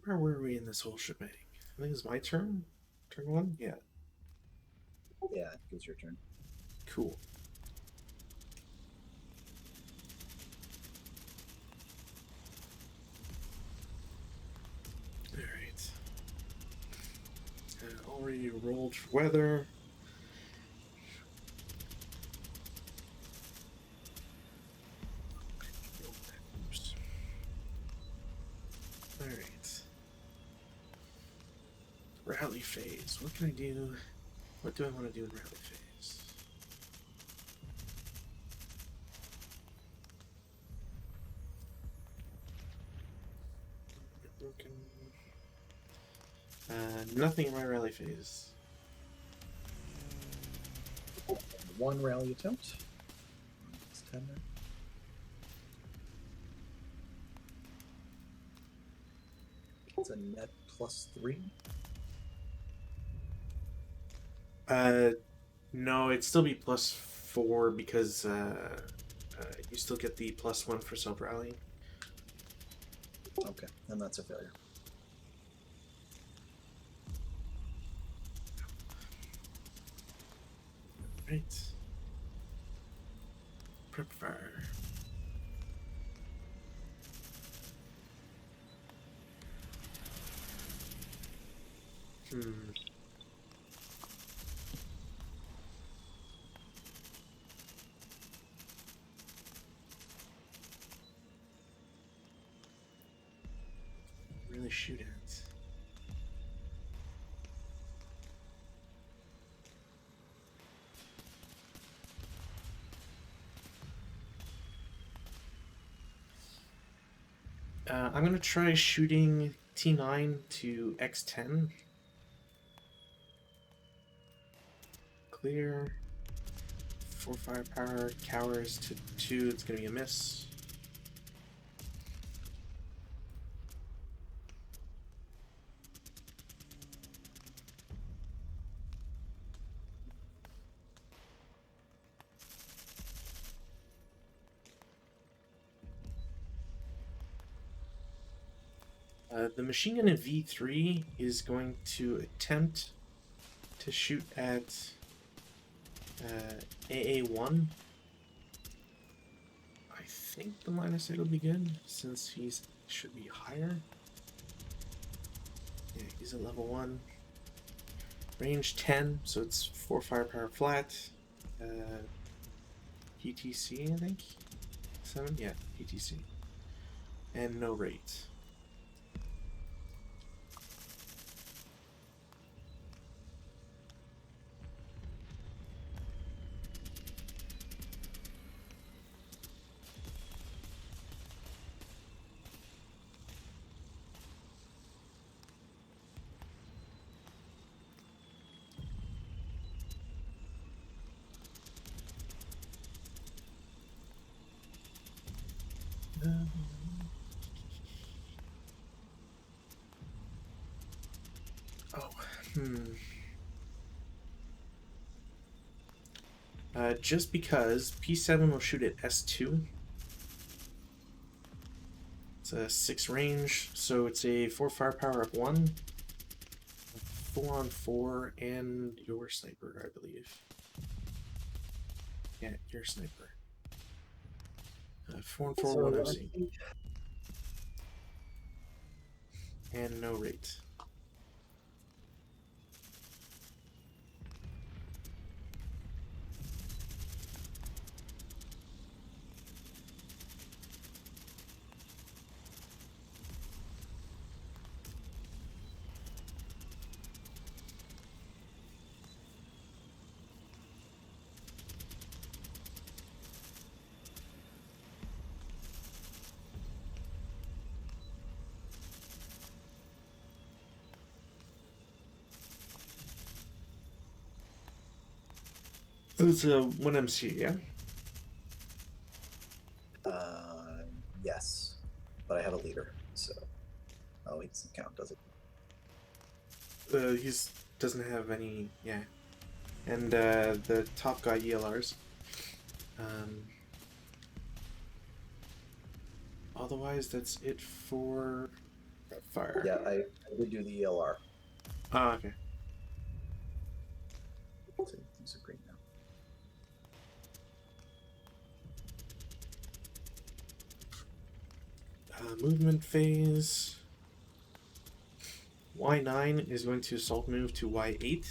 Where were we in this whole shebang? I think it's my turn. Turn one? Yeah. Yeah, I think it's your turn. Cool. Alright. Already rolled for weather. Oops. Alright. Rally phase. What can I do? What do I want to do in rally phase? Broken. Nothing in my rally phase. One rally attempt. It's 10 there. It's a net +3. No, it'd still be +4 because you still get the +1 for self rallying. Okay, then that's a failure. Right. Prep fire. Hmm. Really shoot at. I'm gonna try shooting T9 to X10. Clear. 4 firepower. Cowers to 2. It's gonna be a miss. The machine gun in V3 is going to attempt to shoot at AA1. I think the line of sight will be good since he's should be higher. Yeah, he's at level 1. Range 10, so it's 4 firepower flat. PTC, I think? 7? Yeah, PTC. And no rate. Oh, just because P7 will shoot at S2. It's a 6 range, so it's a 4 firepower of 1. 4 on 4, and your sniper, I believe. Yeah, your sniper. 4 on 4, 1 OC. And no rate. It was a 1 MC, yeah? Yes, but I have a leader, so. Oh, he doesn't count, does it? He doesn't have any, yeah. And the top guy ELRs. Otherwise, that's it for Fire. Yeah, I did do the ELR. Ah, okay. So these are green now. Movement phase. Y9 is going to assault move to Y8.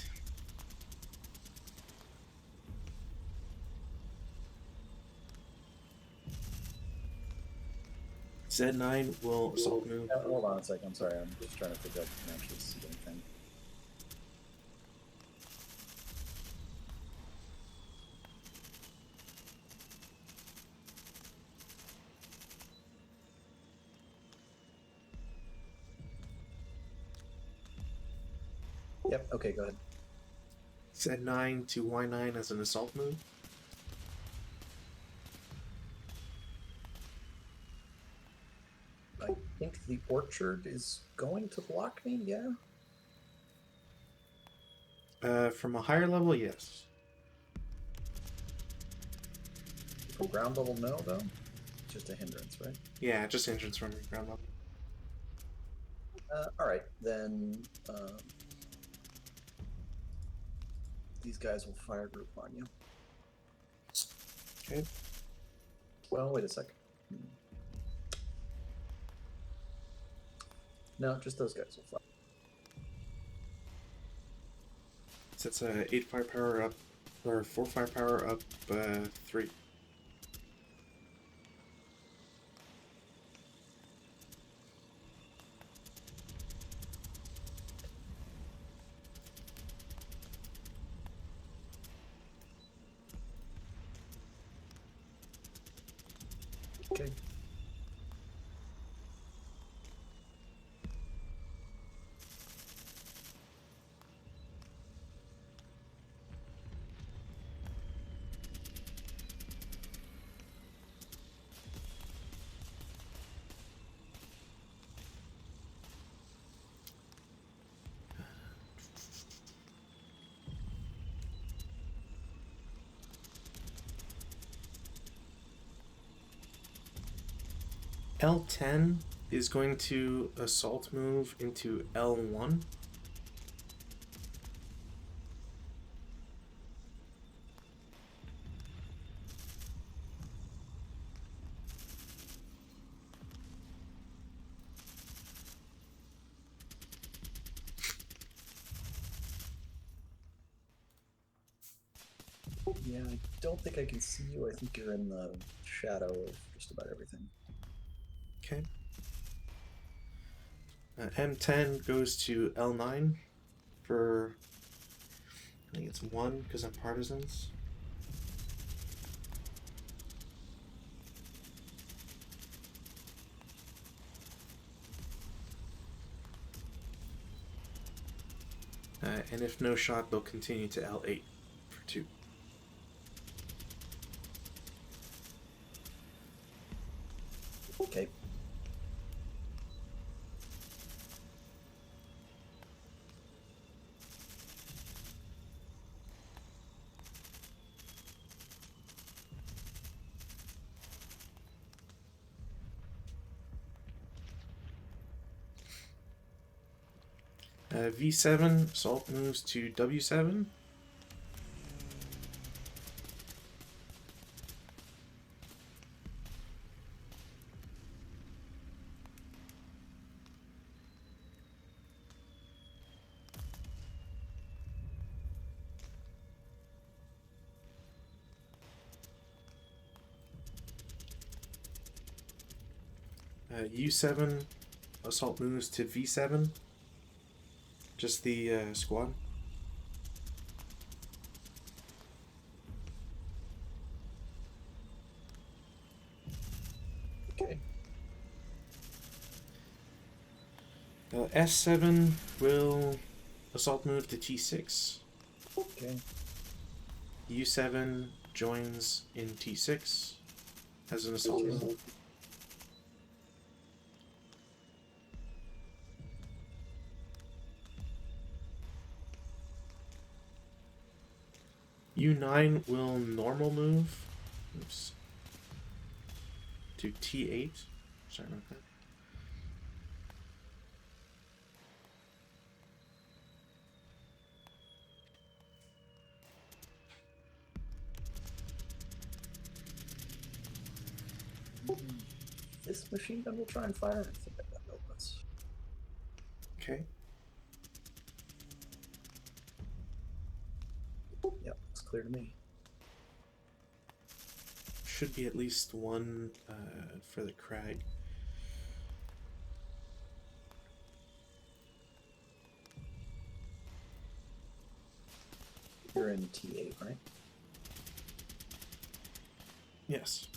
Z9 will assault move. Hold on a second. I'm sorry. I'm just trying to figure out if you can actually see anything. Yep. Okay. Go ahead. Z9 to Y9 as an assault move. I think the orchard is going to block me. Yeah. From a higher level, yes. From ground level, no, though. Just a hindrance, right? Yeah, just hindrance from ground level. All right, then these guys will fire group on you. Okay. Well, wait a sec. No, just those guys will fire. So it's a 8 firepower up, or 4 firepower up 3. Okay. L10 is going to assault move into L1. Yeah, I don't think I can see you. I think you're in the shadow of just about everything. Okay. M10 goes to L9 for, I think it's 1 because I'm partisans. And if no shot, they'll continue to L8 for 2. Okay. V7 assault moves to W7. U7 assault moves to V7. Just the squad. Okay. S7 will assault move to T6. Okay. U7 joins in T6 as an assault move. U9 will normal move. Oops. To T8. Sorry about that. This machine gun will try and fire. I think I built this. Okay. Yep, looks clear to me. Should be at least one for the crag. You're in T8, right? Yes.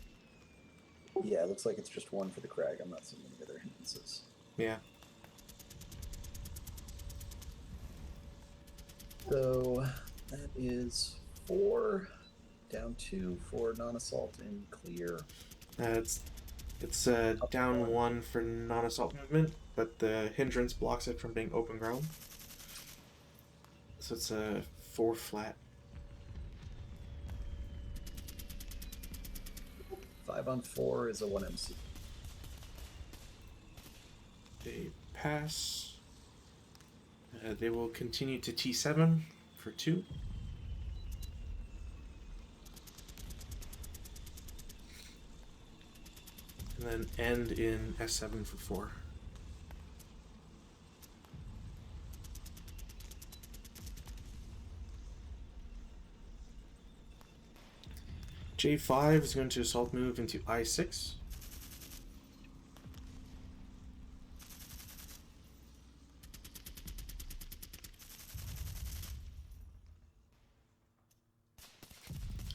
Yeah, it looks like it's just one for the crag. I'm not seeing any other hindrances. Yeah. So that is 4 down 2 for non-assault and clear. It's down one for non-assault movement, but the hindrance blocks it from being open ground. So it's a 4 flat. 5 on 4 is a 1 MC. They pass. They will continue to T7 for 2. And then end in S7 for 4. J5 is going to assault move into I6.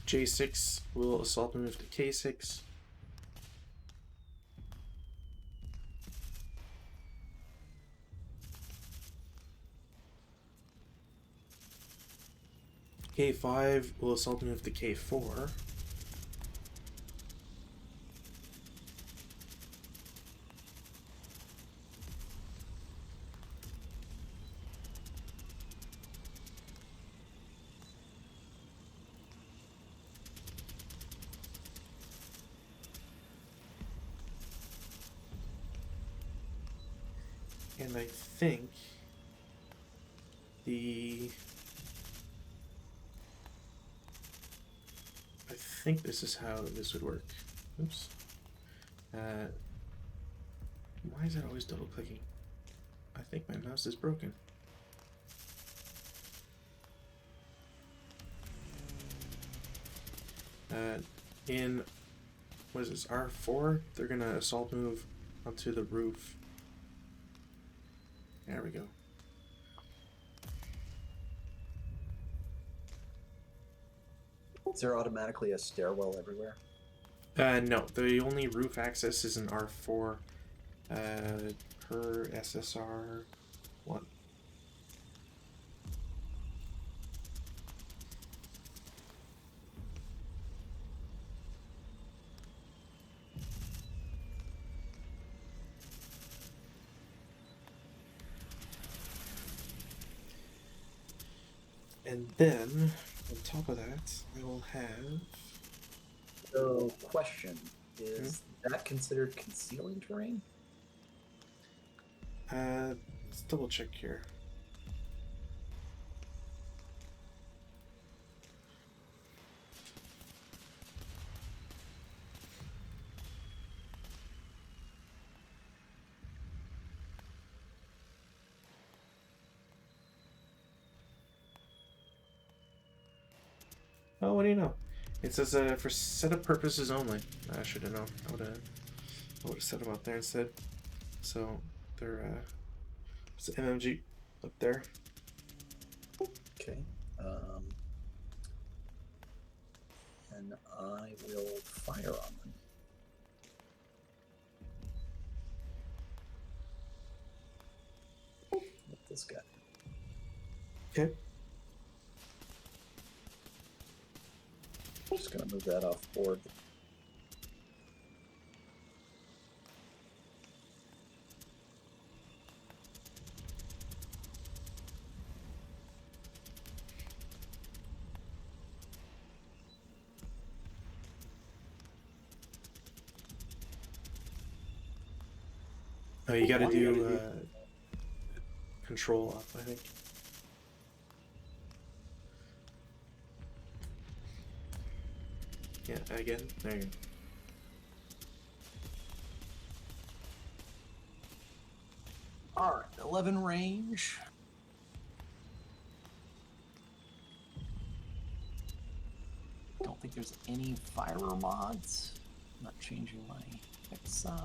J6 will assault move to K6. K5 will assault move to K4. And I think this is how this would work. Oops. Why is it always double clicking? I think my mouse is broken. In what is this, R4? They're gonna assault move onto the roof. There we go. Is there automatically a stairwell everywhere? No, the only roof access is in R4 per SSR 1. And then, on top of that, I will have... So, question, is that considered concealing terrain? Let's double check here. Oh, what do you know? It says for setup purposes only. I should have known. I would have set them up there instead. So they're it's MMG up there. Okay. And I will fire on them. With this guy. Okay. Just gonna move that off board. Oh, you gotta do control off, I think. Yeah, again. There you go. 11 range. Don't think there's any fire mods. I'm not changing my X side.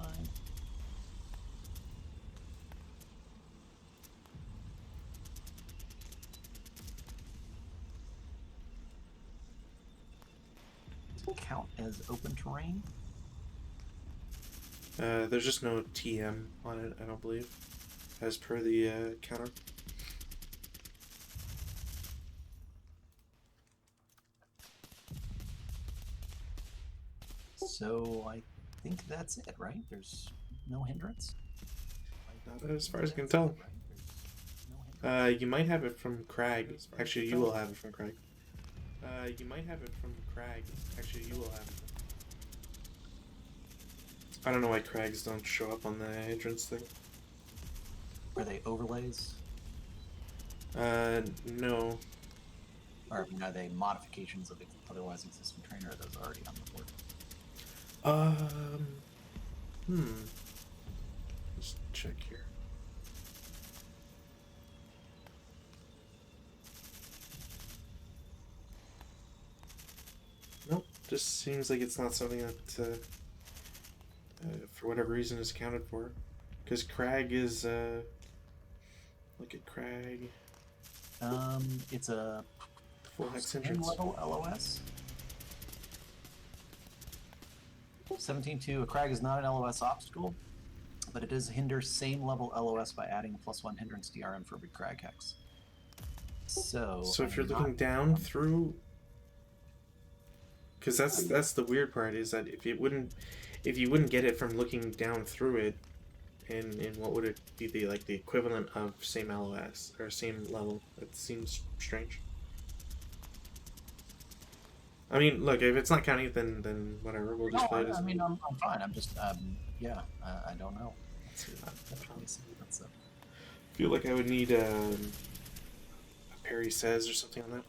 Does it count as open terrain? There's just no TM on it, I don't believe, as per the counter. So I think that's it, right? There's no hindrance? Not as far as I can tell. You might have it from Crag. Actually, you will have it from Crag. You might have it from Crag. Actually, you will have it. I don't know why Crags don't show up on the hindrance thing. Are they overlays? No. Or I mean, are they modifications of otherwise existing trainer? Or are those already on the board? Let's check here. Nope, just seems like it's not something that, for whatever reason, is accounted for. Because Crag is, look at Crag. It's a full hex hindrance. Level LOS. 17.2, a Crag is not an LOS obstacle, but it does hinder same level LOS by adding a +1 hindrance DRM for every Crag hex. So if you're looking down through, because that's the weird part, is that if you wouldn't get it from looking down through it, and what would it be, the equivalent of same LOS or same level? That seems strange. I mean, look, if it's not counting, then whatever. We'll just play it as. I mean, I'm fine. I'm just, yeah, I don't know. I feel like I would need a Perry Says or something on that.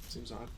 Seems odd.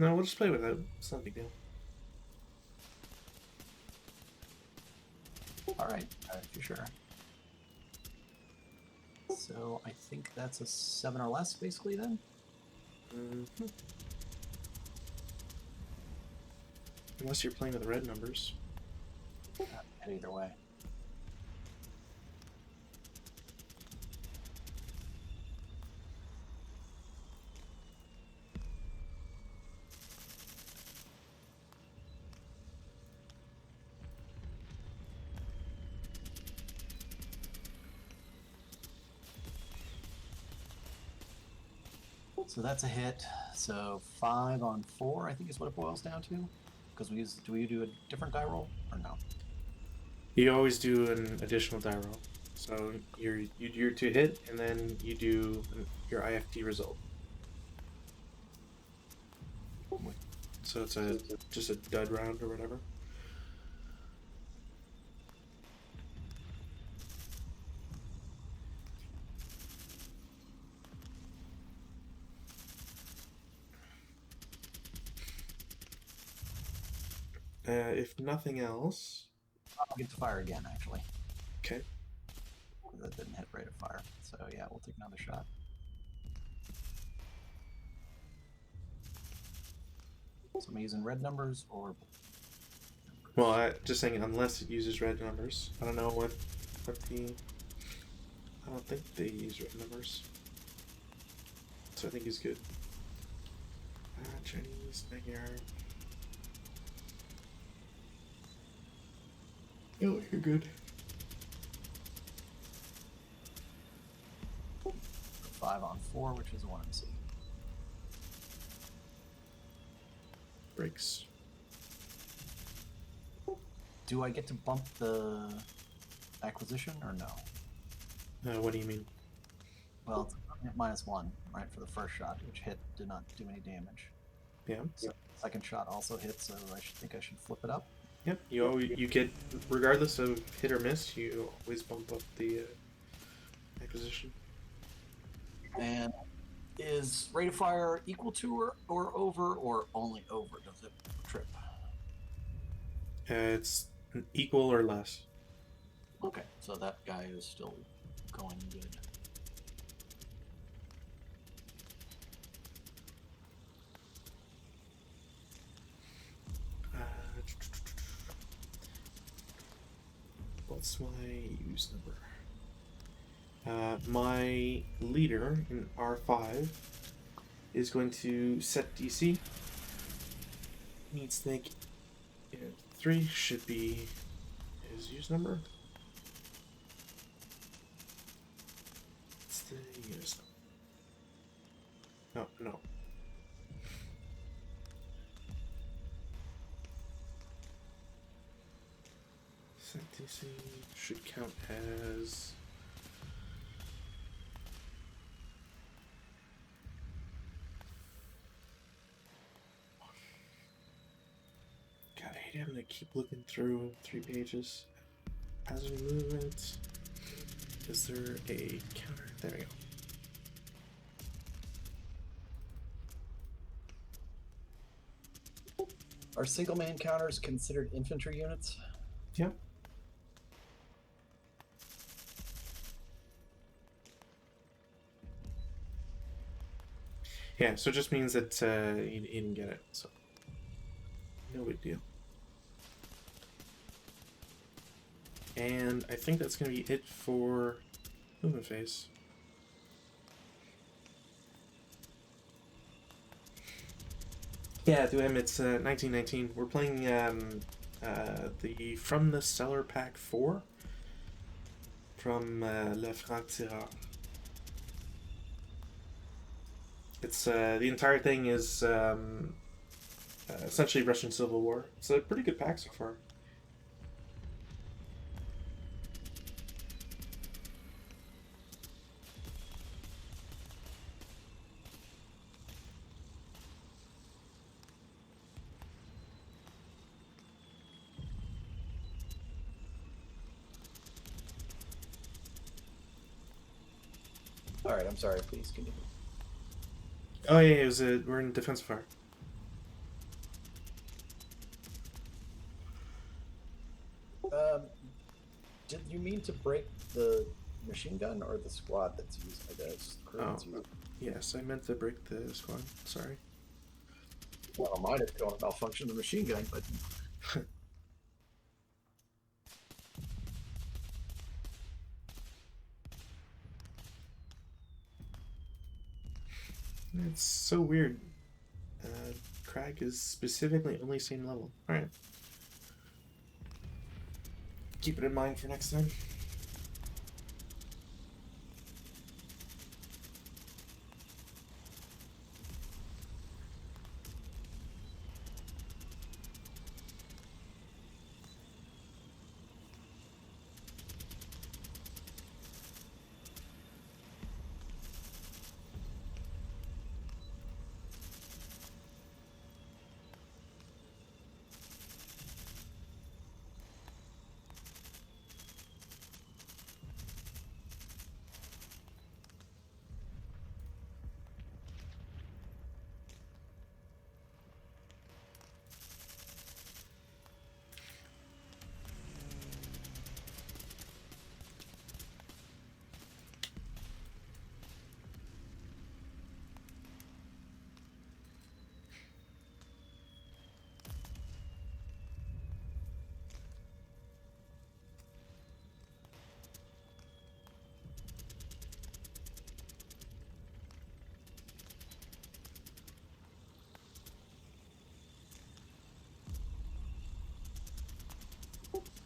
No, we'll just play with it. It's not a big deal. Alright, for sure. So I think that's a 7 or less, basically, then? Mm-hmm. Unless you're playing with red numbers. Either way. So that's a hit. So 5 on 4, I think is what it boils down to. Because do we do a different die roll or no? You always do an additional die roll. So you do your 2 hit, and then you do your IFT result. So it's just a dud round or whatever. If nothing else, I'll get to fire again, actually. Okay. That didn't hit rate of fire. So yeah, we'll take another shot. So am I using red numbers or? Well, just saying, unless it uses red numbers. I don't know what the. I don't think they use red numbers. So I think he's good. Chinese backyard. Oh, you're good. 5 on 4, which is a 1 MC. Breaks. Do I get to bump the acquisition or no? What do you mean? Well, it's -1, right, for the first shot, which did not do any damage. Yeah. So second shot also hit, so I think I should flip it up. Yep. You get, regardless of hit or miss, you always bump up the acquisition. And is rate of fire equal to or over, or only over? Does it trip? It's equal or less. Okay, so that guy is still going good. What's my use number? My leader in R5 is going to set DC. Needs to think 3 should be his use number. What's the use number? No. Set DC should count as... God, I hate having to keep looking through 3 pages. Hazard movement. Is there a counter? There we go. Are single man counters considered infantry units? Yep. Yeah, so it just means that you didn't get it, so no big deal. And I think that's going to be it for movement phase. Yeah, to him it's 1919. We're playing the From the Cellar Pack 4 from Le Franc-Tireur. It's the entire thing is essentially Russian Civil War. It's a pretty good pack so far. All right, I'm sorry. Please continue. Oh yeah, we're in defensive fire. Did you mean to break the machine gun or the squad that's used by the crew? Oh, yes, I meant to break the squad. Sorry. Well, I might have gone malfunction the machine gun, but it's so weird. Crag is specifically only same level. Alright. Keep it in mind for next time.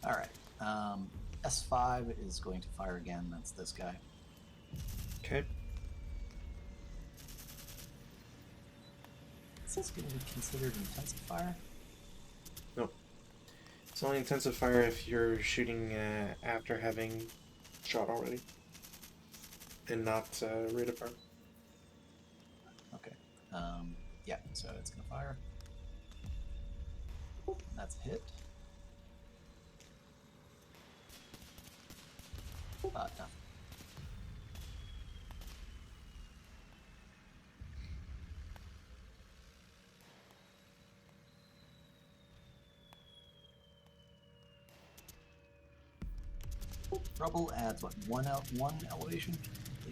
All right. S5 is going to fire again. That's this guy. Okay. Is this going to be considered intensive fire? No. It's only intensive fire if you're shooting after having shot already, and not rate of fire. Okay. Yeah, so it's going to fire. That's a hit. Nothing. Rubble adds what, one elevation, I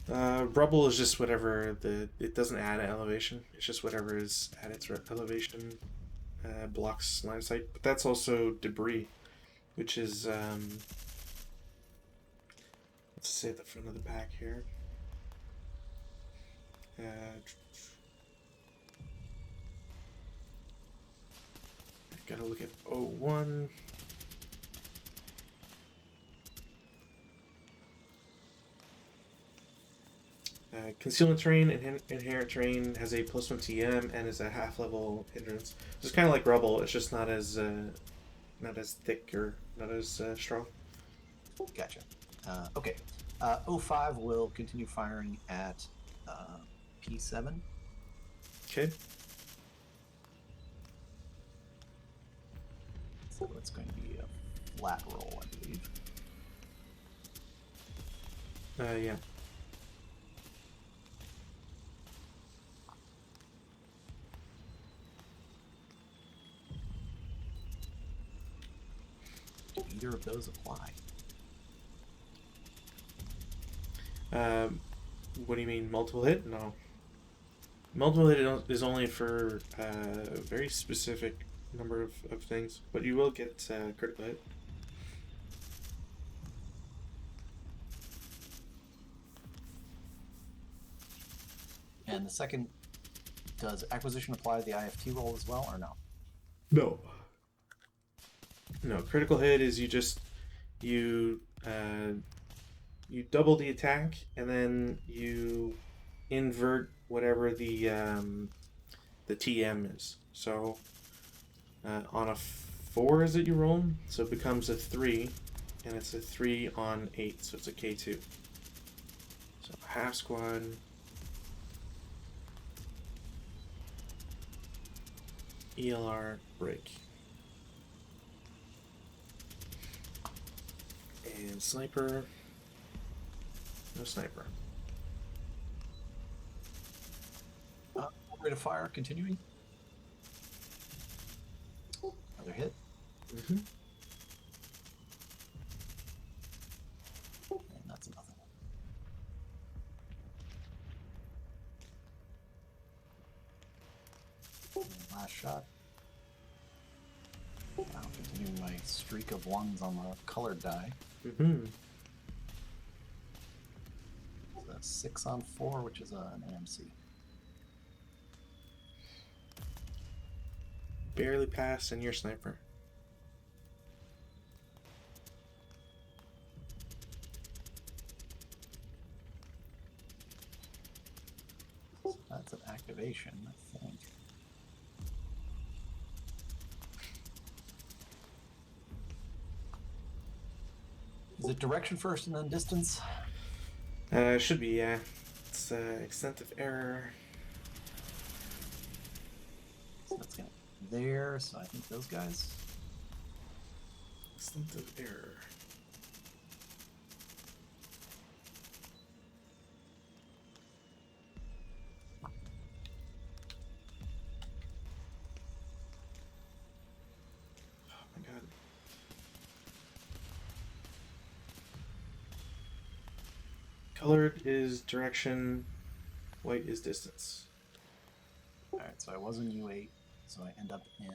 believe. Rubble is just whatever it doesn't add an elevation. It's just whatever is at its elevation blocks line of sight. But that's also debris, which is let's say at the front of the pack here. Gotta look at 01. Concealment terrain, inherent terrain has a +1 TM and is a half level hindrance. So it's kind of like rubble. It's just not as thick or not as strong. Gotcha. Okay. 05 will continue firing at P7. Okay. So it's going to be a flat roll, I believe. Yeah. Do either of those apply? What do you mean, multiple hit? No. Multiple hit is only for a very specific number of things, but you will get critical hit. And the second, does acquisition apply to the IFT roll as well, or no? No. No, critical hit is you double the attack and then you invert whatever the TM is. So on a 4 is it you roll, so it becomes a 3, and it's a 3 on 8, so it's a K2. So half squad. ELR break. And sniper. No sniper. Rate of fire continuing. Another hit. Mm-hmm. And that's nothing. And last shot. Now continuing my streak of ones on the colored die. Mm-hmm. So 6 on 4, which is an AMC. Barely passed, and you're sniper. That's an activation, I think. Is it direction first and then distance? Should be, yeah. It's extent of error. So that's gonna be there, so I think those guys. Extent of error. Oh my god. Colored is direction, white is distance. Alright, so I was in U8, so I end up in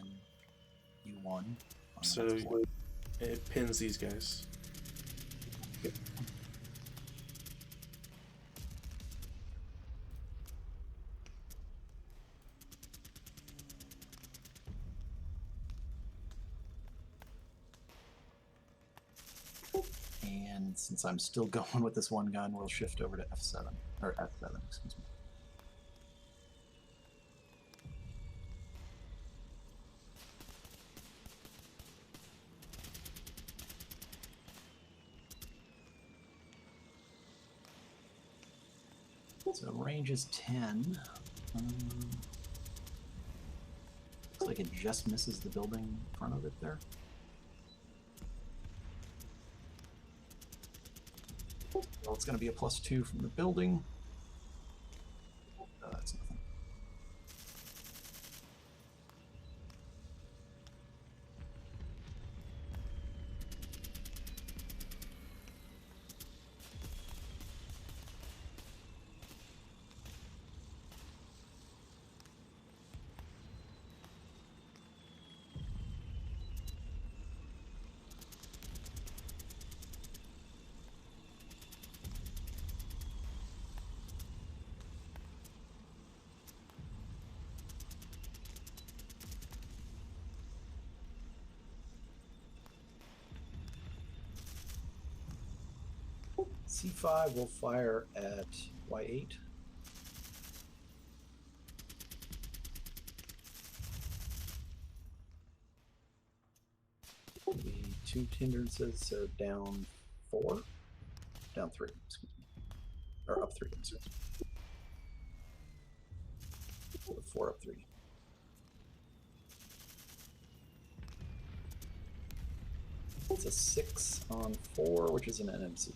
U1 on the So next floor. it pins these guys. And since I'm still going with this one gun, we'll shift over to F7, or F7, excuse me. So range is 10. Looks like it just misses the building in front of it there. Well, it's going to be a +2 from the building. That's nothing. C5 will fire at Y8. The 2 hindrances, so down 4, down 3, excuse me, or up 3, excuse me. 4 up 3. It's a 6 on 4, which is an NMC.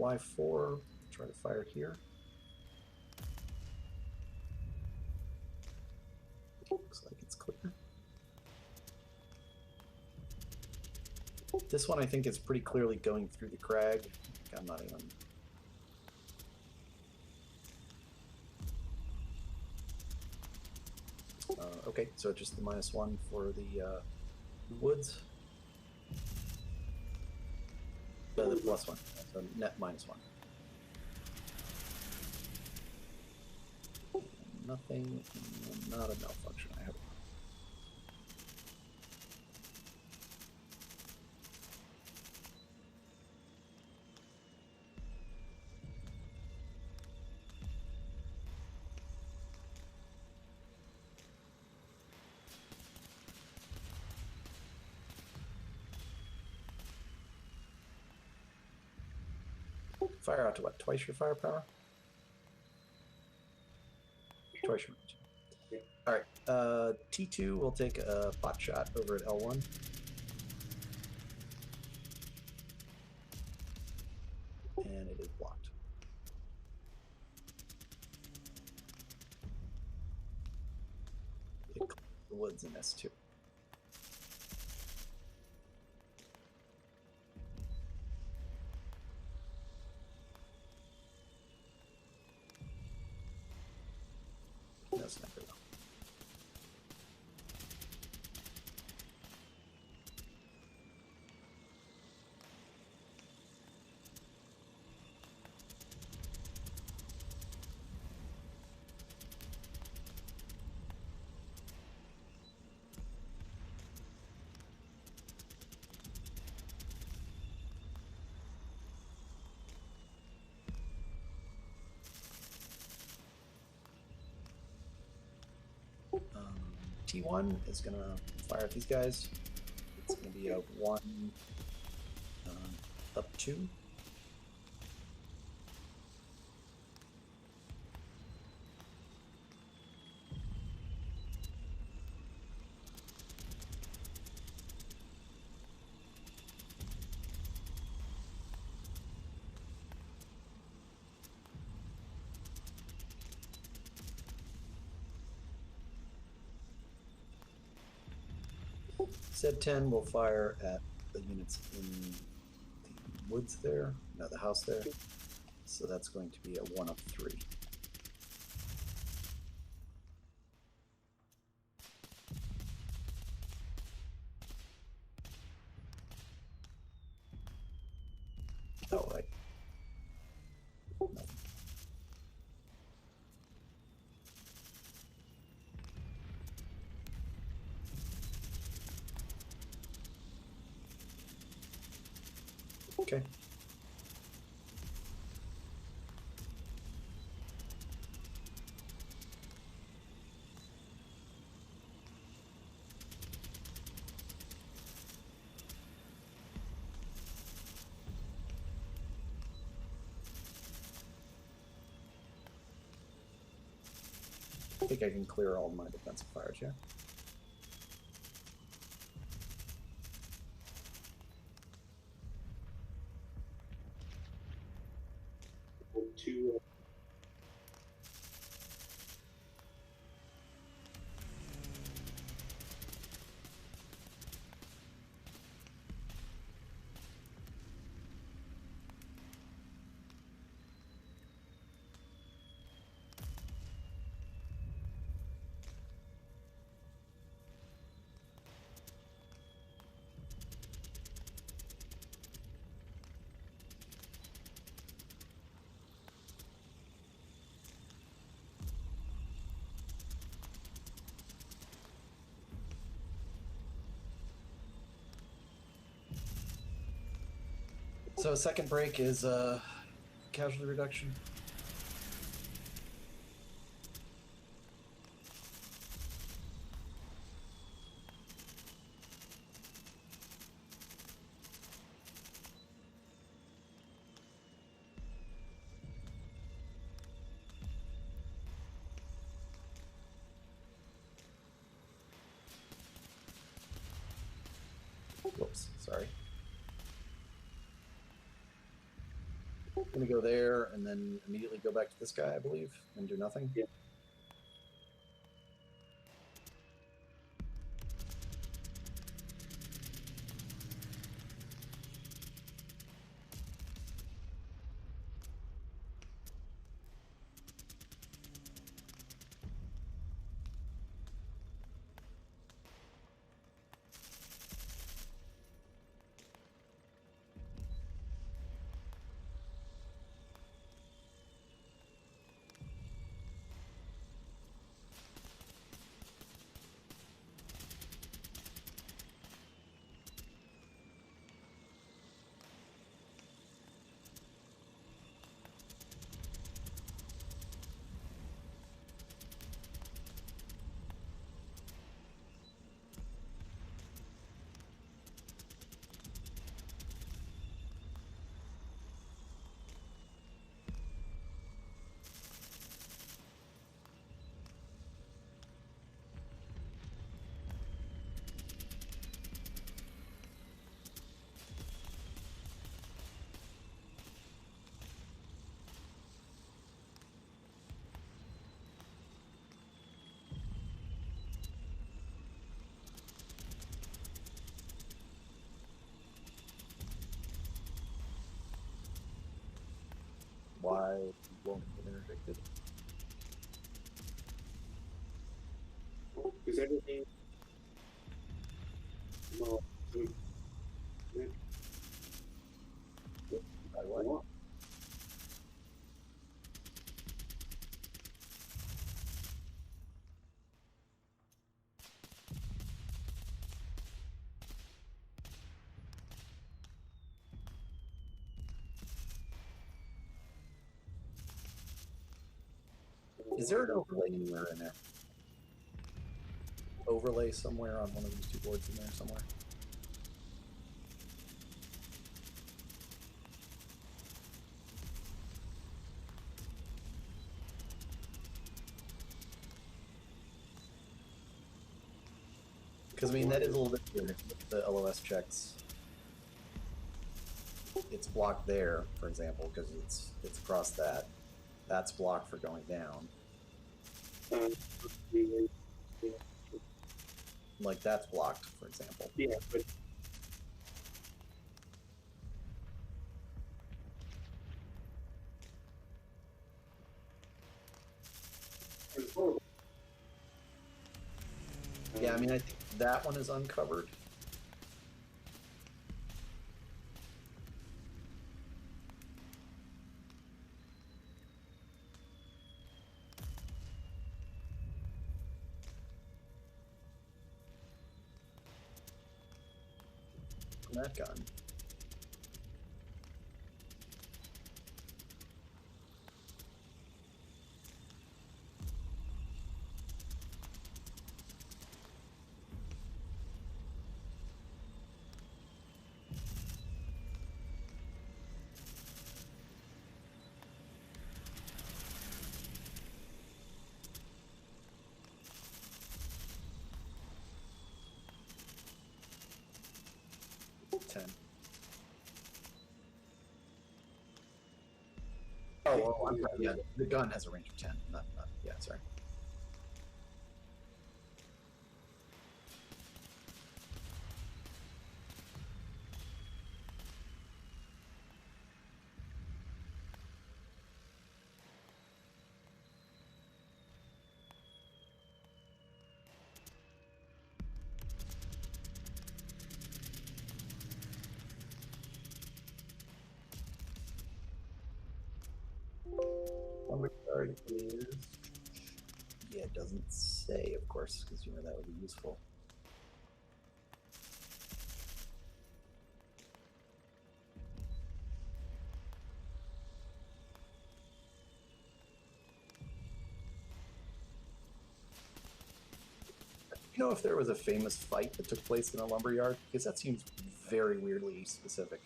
Y4, try to fire here. Looks like it's clear. This one I think is pretty clearly going through the crag. I'm not even... okay, so just the -1 for the woods. The +1, so net -1. Nothing, not a malfunction. I have. Fire out to what? Twice your firepower? Twice your range. Yeah. All right. T2 will take a pot shot over at L1. And it is blocked. It clears the woods in S2. No sniper though. T1 is going to fire at these guys. It's going to be a 1 up 2. Said 10 will fire at the units in the woods there. No, the house there. So that's going to be a 1 of 3. Oh, right. Nothing. Okay. I think I can clear all my defensive fires here. Two. So second break is casualty reduction. Whoops, sorry. I'm gonna go there and then immediately go back to this guy, I believe, and do nothing. Yeah. Why won't it get interdicted? Because everything. Well, By what? Is there an overlay anywhere in there? Overlay somewhere on one of these two boards in there somewhere? Because I mean that is a little bit weird. The LOS checks. It's blocked there, for example, because it's across that. That's blocked for going down. like that's blocked, for example. Yeah, but it's horrible. Yeah, I mean, I think that one is uncovered. That gun. Oh, well, I'm sorry. Yeah, the gun has a range of 10. Not yeah, sorry. Lumberyard is. Yeah, it doesn't say, of course, because you know that would be useful. You know if there was a famous fight that took place in a lumberyard? Because that seems very weirdly specific.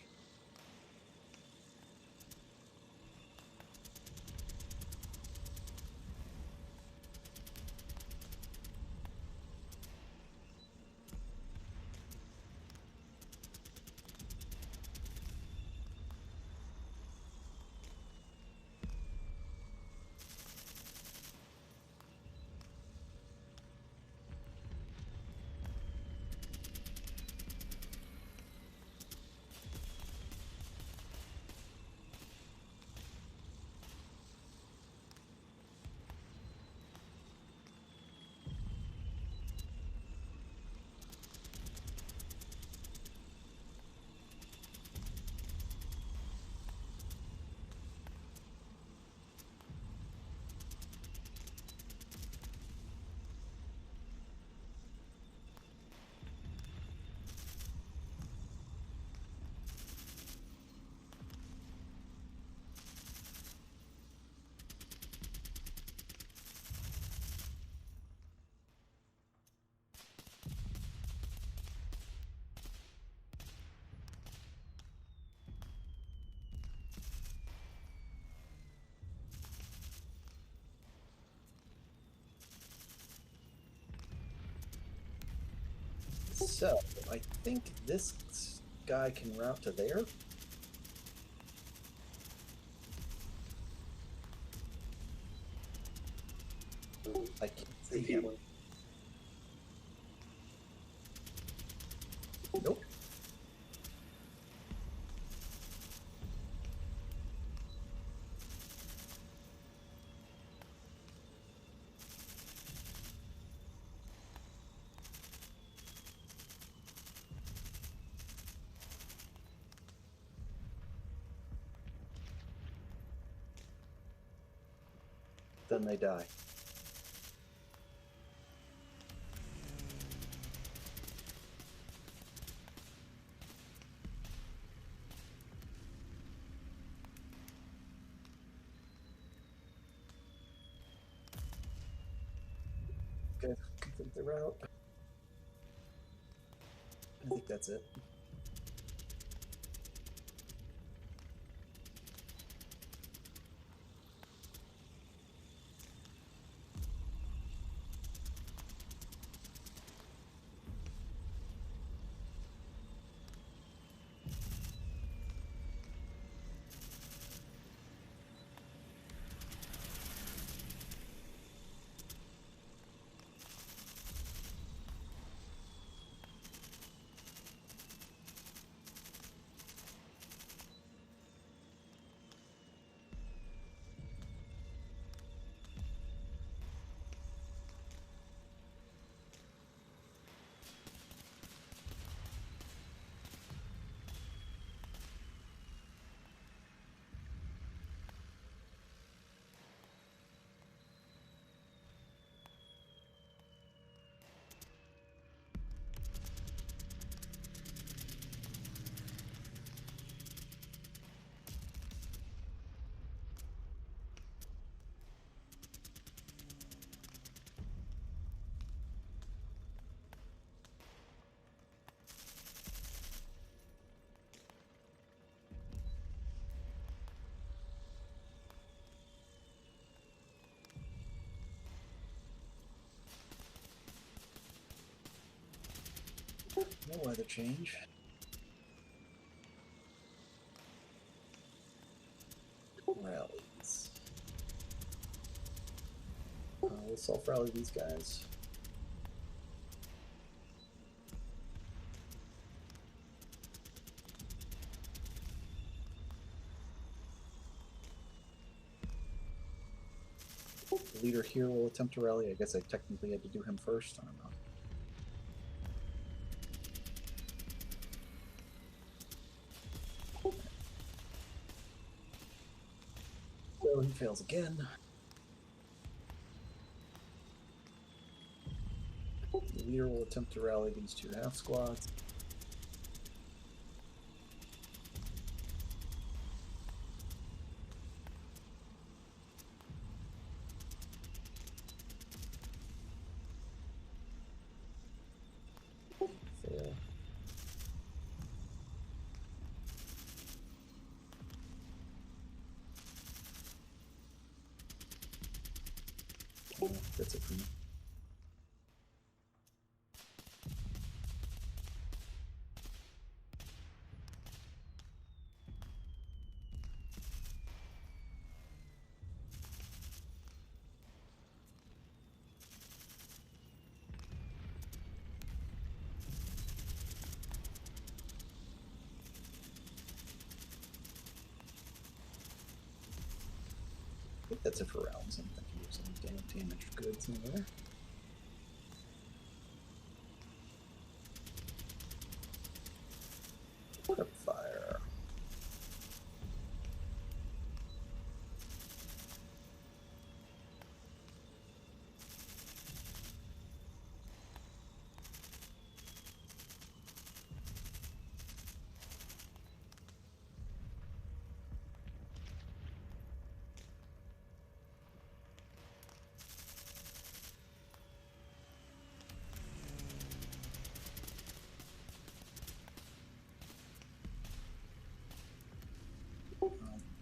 So, I think this guy can route to there. I can't see him. Nope. Then they die. Okay, complete the route. I think that's it. No weather change. Rallies. We'll self-rally these guys. The leader here will attempt to rally. I guess I technically had to do him first. I don't know. So he fails again. The leader will attempt to rally these two half squads. Fail. That's it for me. I think that's it for rounds. I don't think there's any damaged goods in there. Prep fire.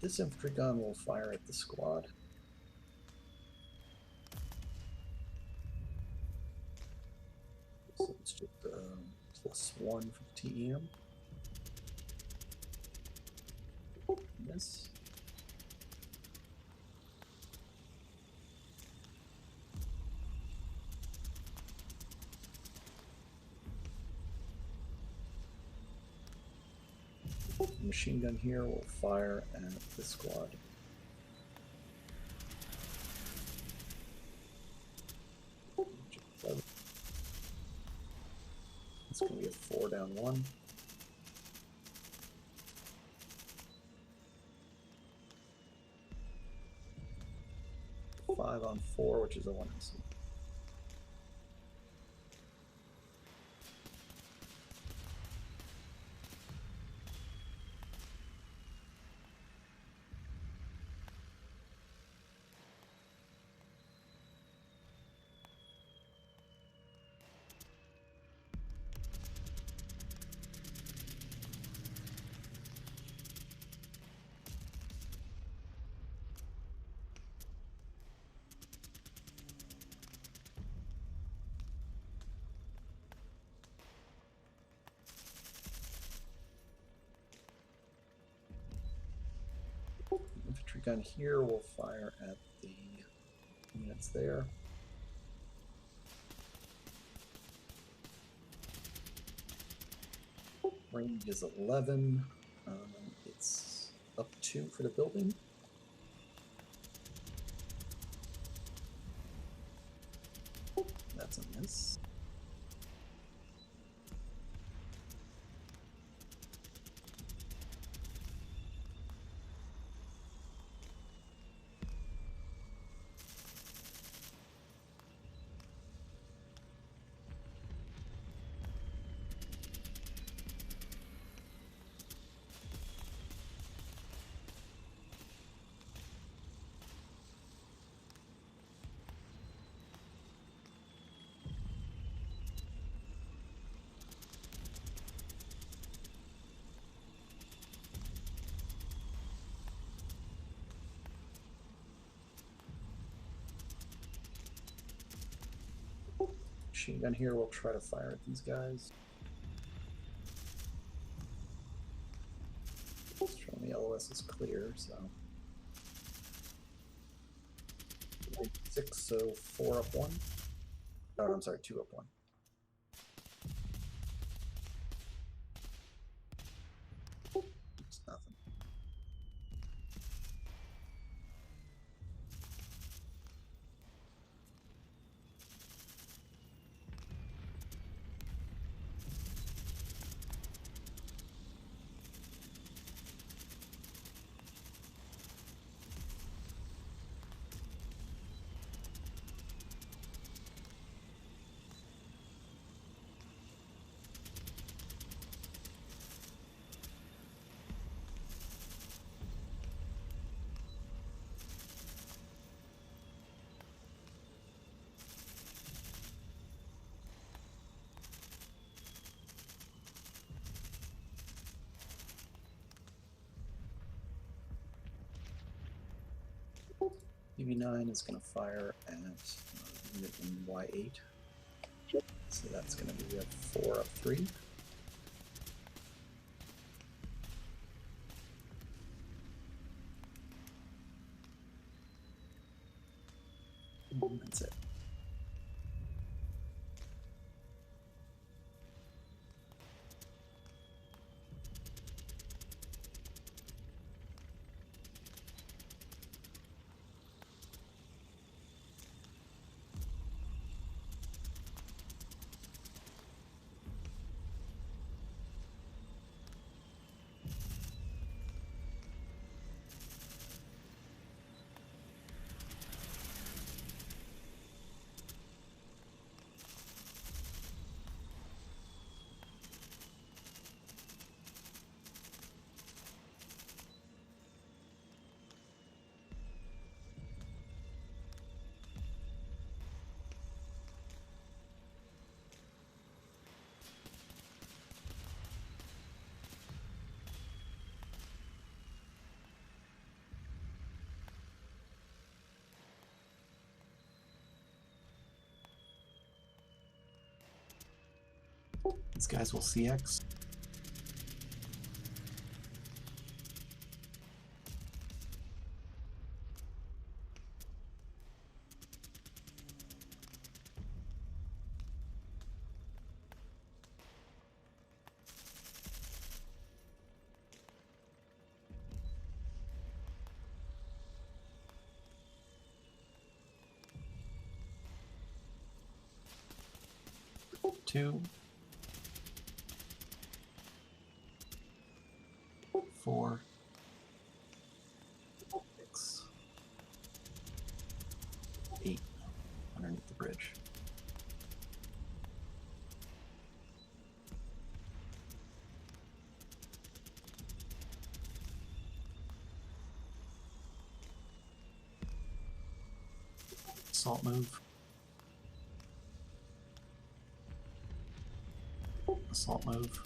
This infantry gun will fire at the squad. So it's just +1 for the TEM. Miss. The machine gun here will fire at the squad. It's going to be a 4 down 1. Five on 4, which is a 1 MC. Infantry gun here will fire at the units there. Range is 11. It's up 2 for the building. That's a miss. Machine gun here will try to fire at these guys. It's showing the LOS is clear, so 6, so 4 up 1. Oh, I'm sorry, 2 up 1. It's nothing. UV9 is going to fire at unit in Y8. So that's going to be a 4 up 3. And that's it. These guys will CX. Two. 4. 6. 8. Underneath the bridge. Assault move. Assault move.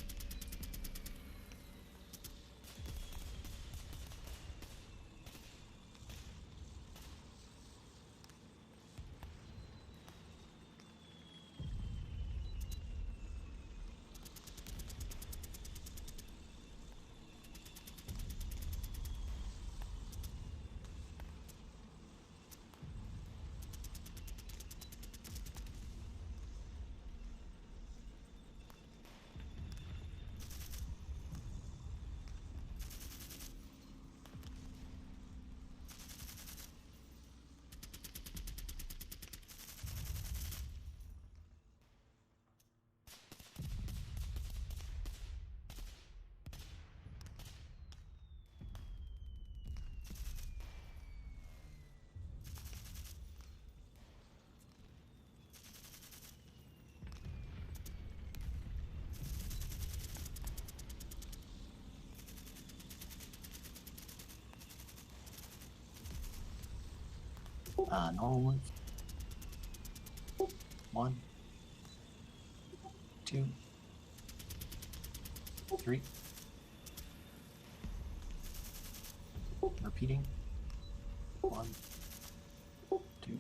Normal move. 1, 2, 3. Repeating. 1, 2,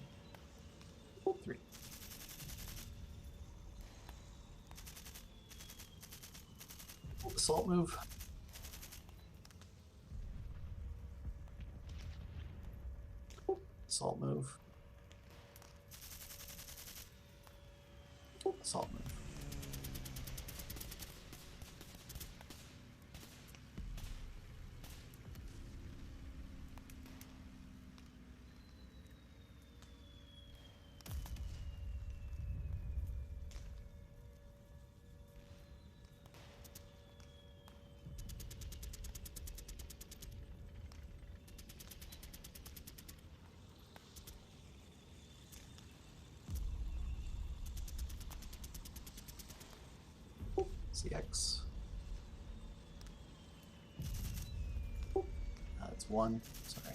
3. Assault move. Assault move. Assault move. CX. It's 1. Sorry.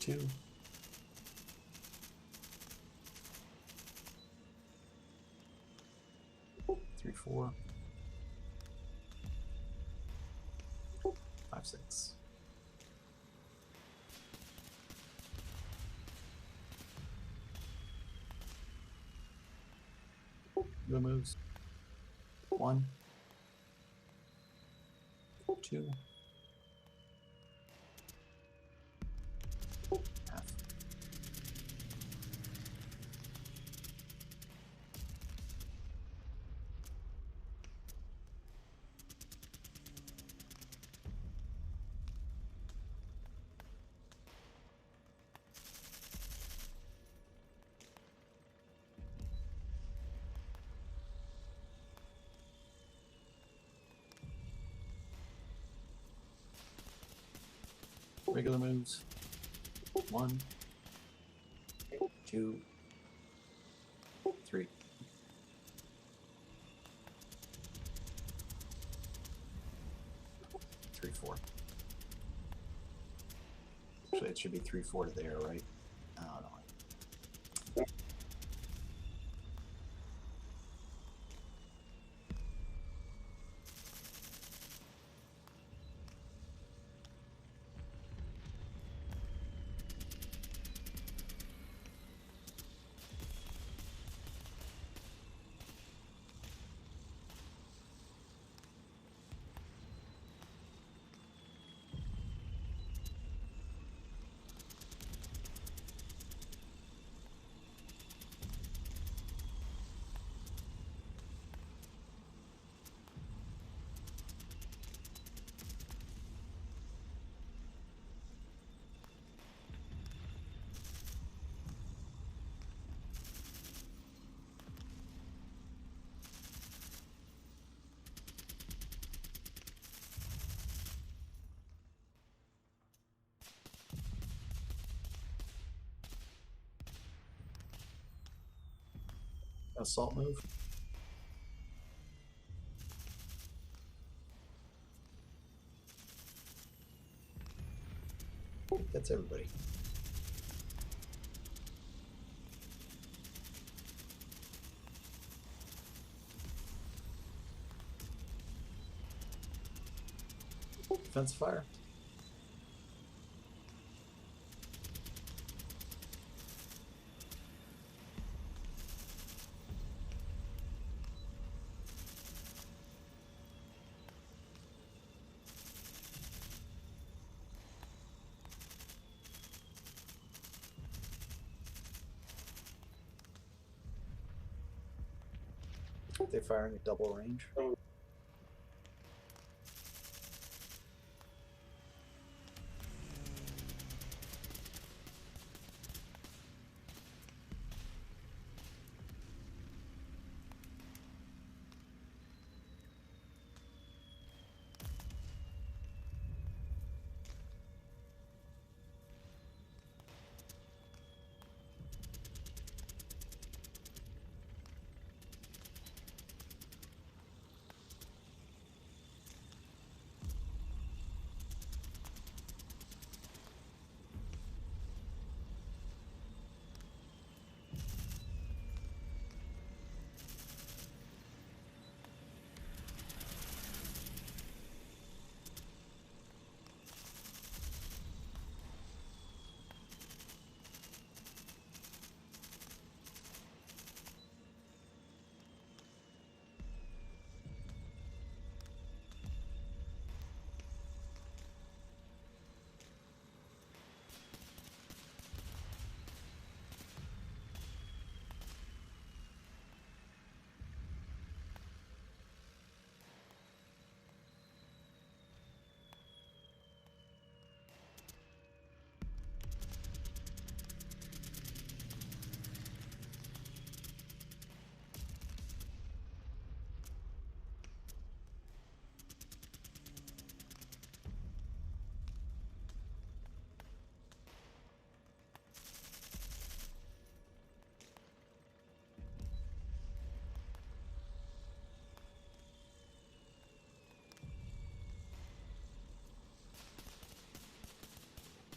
Two. 3, 4. 5, 6. Go moves. 1. 2. Half. Regular moves. 1, 2, 3. 3, 4. Actually, it should be 3, 4 to there, right? Oh, no. Assault move. That's everybody. Defense fire. They're firing at double range.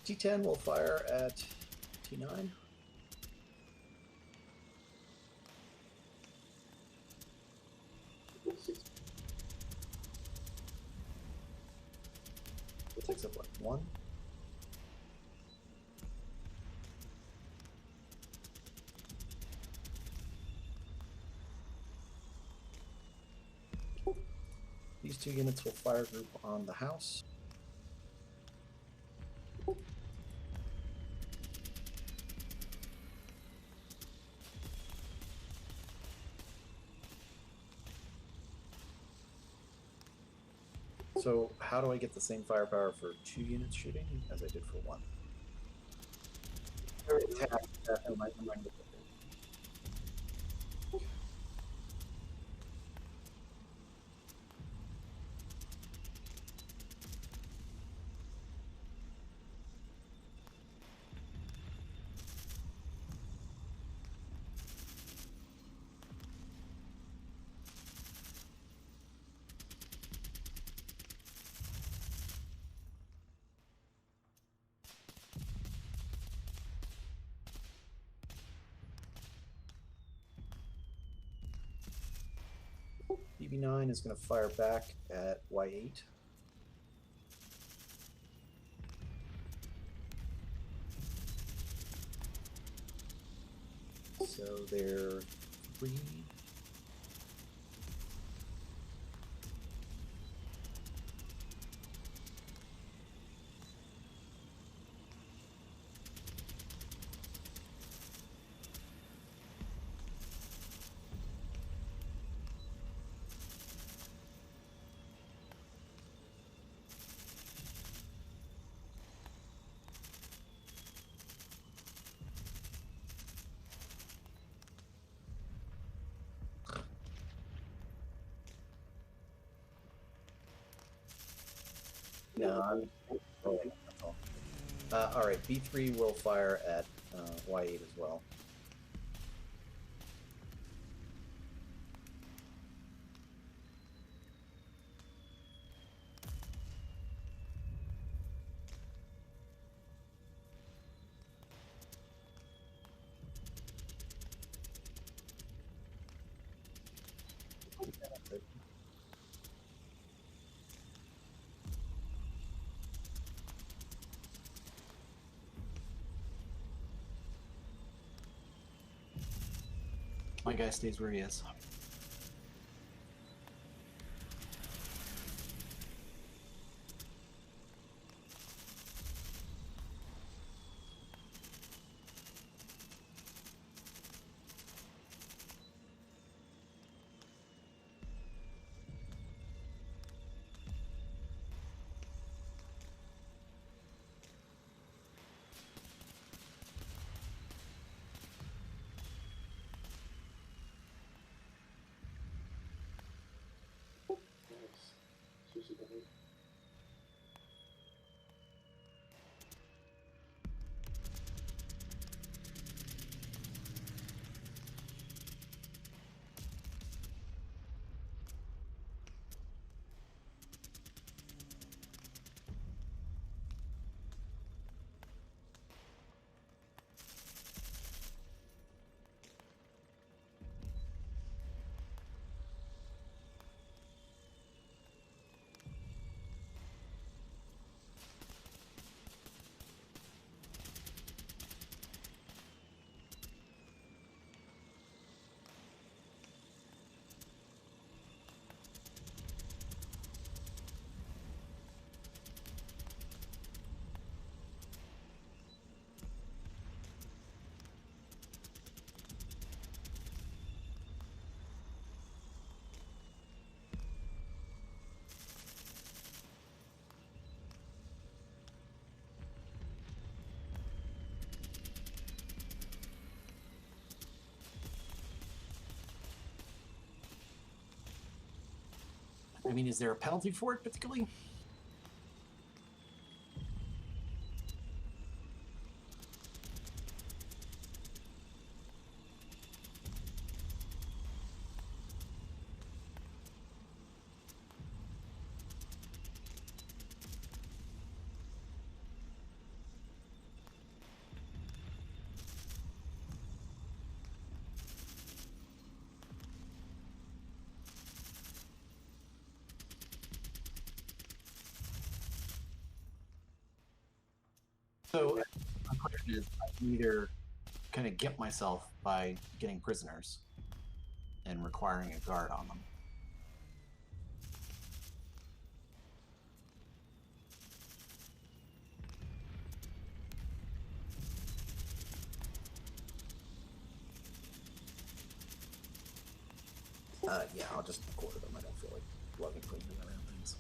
FT-10 will fire at T9. It takes up what, 1? These 2 units will fire group on the house. So how do I get the same firepower for 2 units shooting as I did for 1? Attack, BB9 is going to fire back at Y8. So they're 3. No, I'm. All right, B3 will fire at Y8 as well. My guy stays where he is. Nice. Sushi behind. I mean, is there a penalty for it particularly? So my question is, I can either kind of get myself by getting prisoners and requiring a guard on them. Yeah, I'll just quarter them. I don't feel like lugging prisoners around things.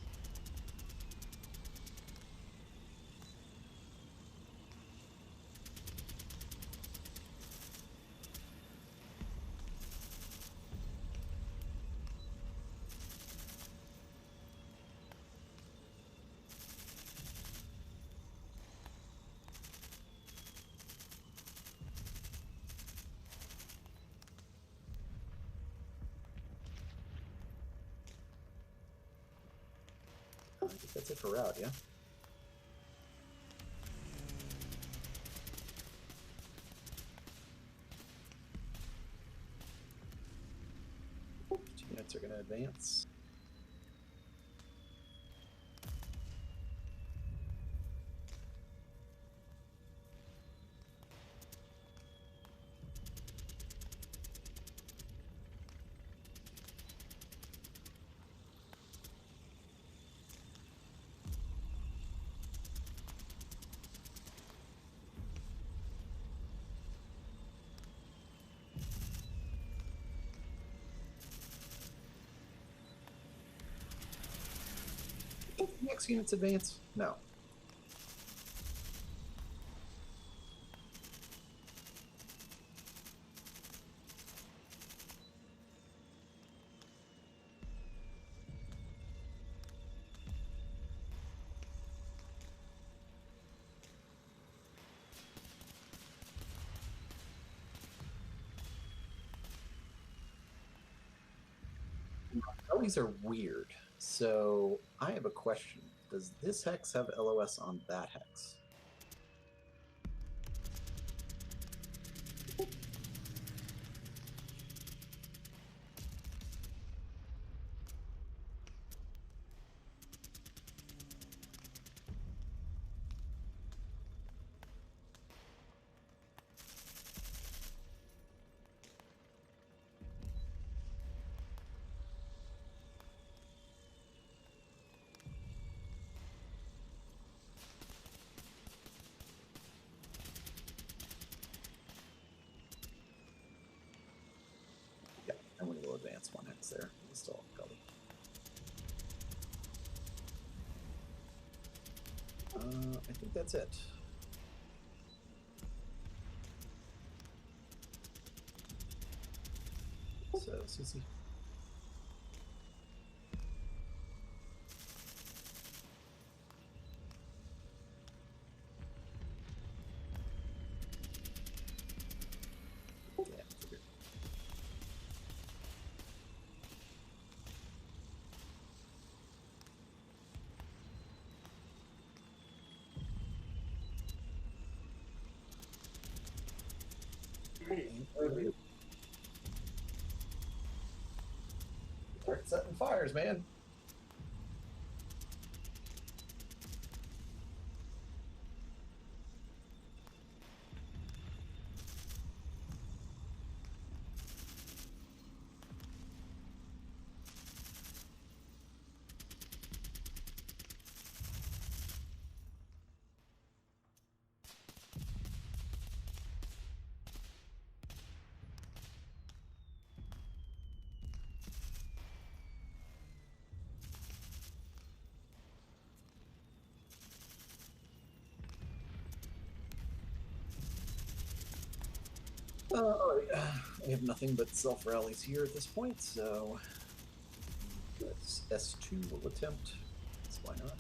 I think that's it for route, yeah? Two units are going to advance. Next units advance? No. Oh, these are weird. So I have a question. Does this hex have LOS on that hex? Yeah, and we will advance one hex there. We still have gully. I think that's it. So, Susie. Yeah, figured. Start setting fires, man. I have nothing but self rallies here at this point, so S2 will attempt. So why not?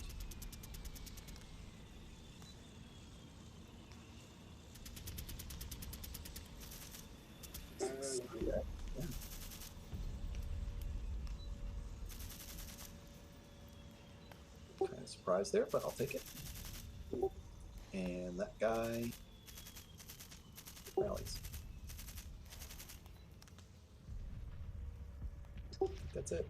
Yeah. Kind of surprised there, but I'll take it. And that guy rallies. I think that's it.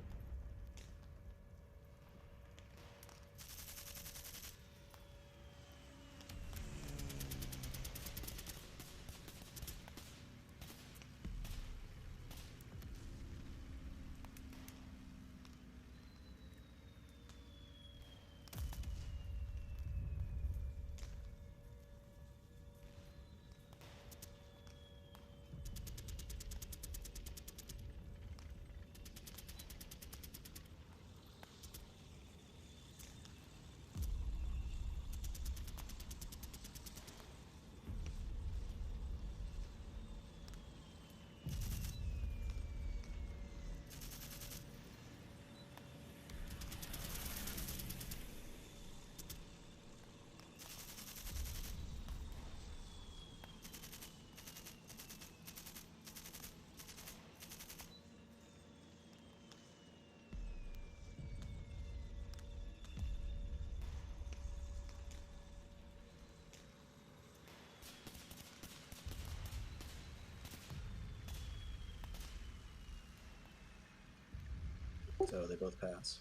So they both pass.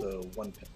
So 1 pin.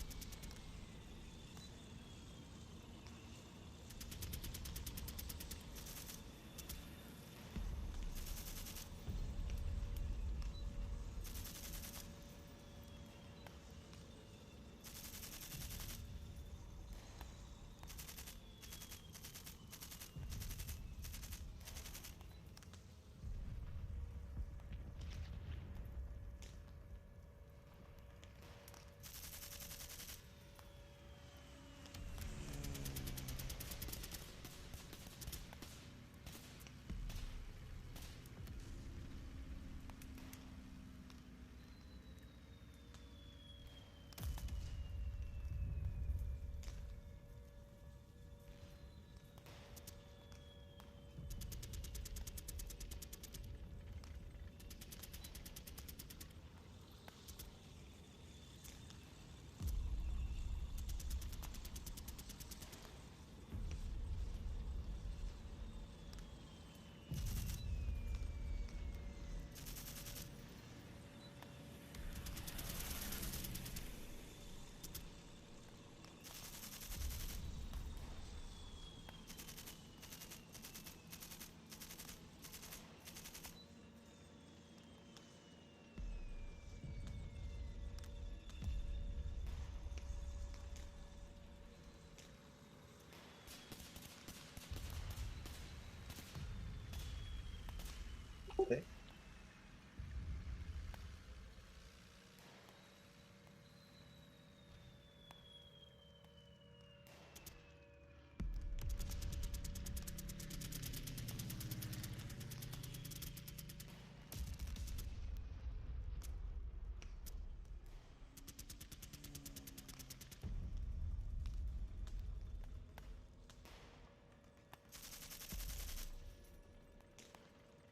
Okay.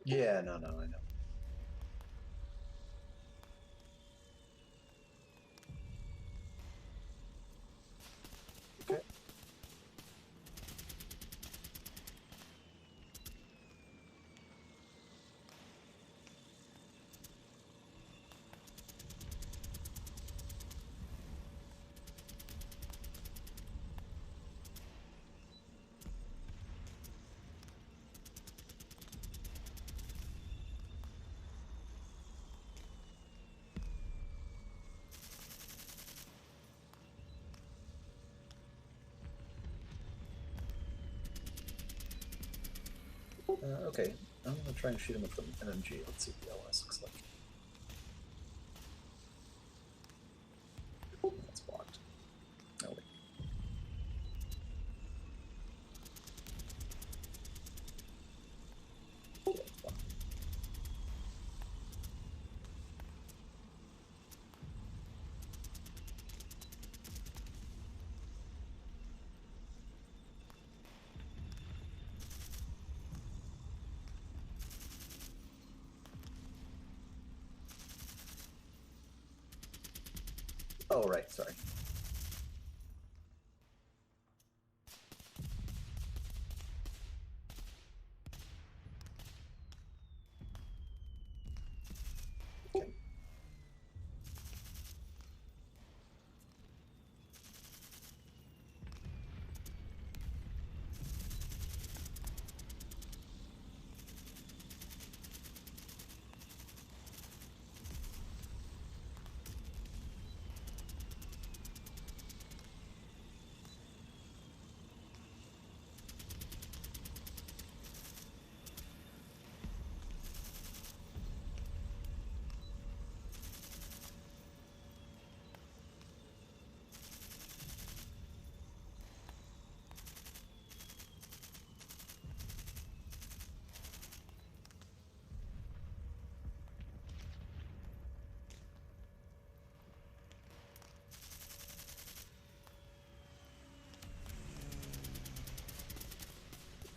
Yeah, no, I know. Okay. Okay, I'm gonna try and shoot him with the MMG. Let's see what the LS looks like. That's blocked. No, wait. Yeah, it's blocked. Oh, right, sorry. Okay.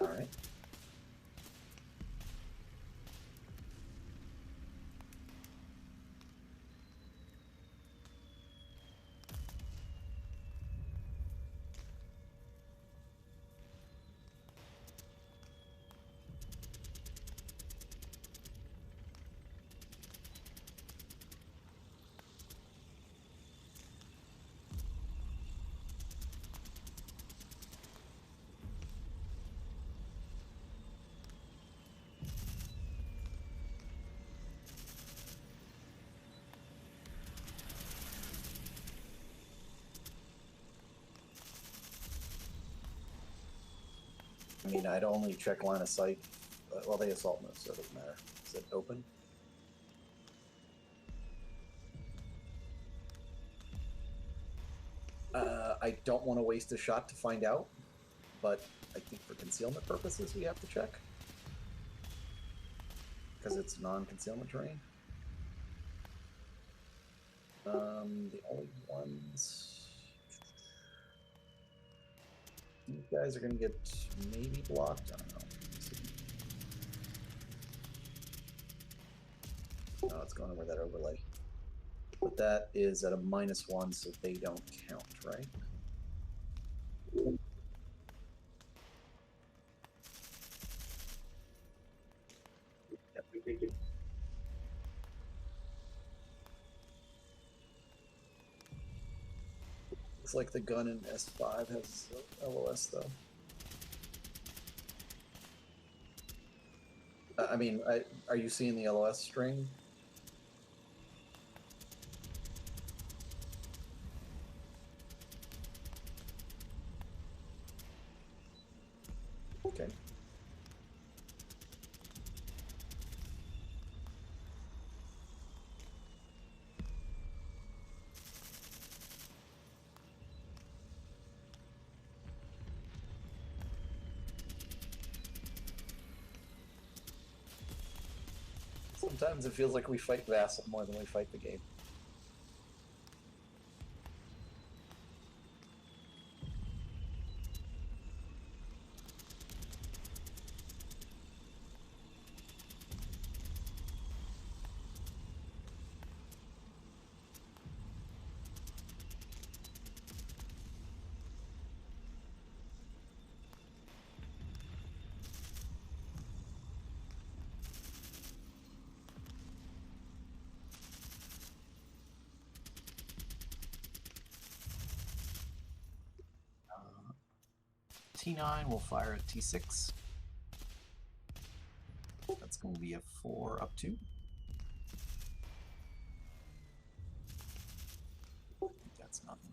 All right. I mean, I'd only check line of sight. Well, they assault mode, so it doesn't matter. Is it open? I don't want to waste a shot to find out, but I think for concealment purposes, we have to check. Because it's non-concealment terrain. The only ones... These guys are going to get maybe blocked. I don't know. No, it's going over that overlay. But that is at a -1, so they don't count, right? Yep, we take it. Looks like the gun in S5 has LOS, though. I mean, are you seeing the LOS string? Okay. Sometimes it feels like we fight Vassal more than we fight the game. T9 will fire at T6. That's going to be a 4 up 2. That's nothing.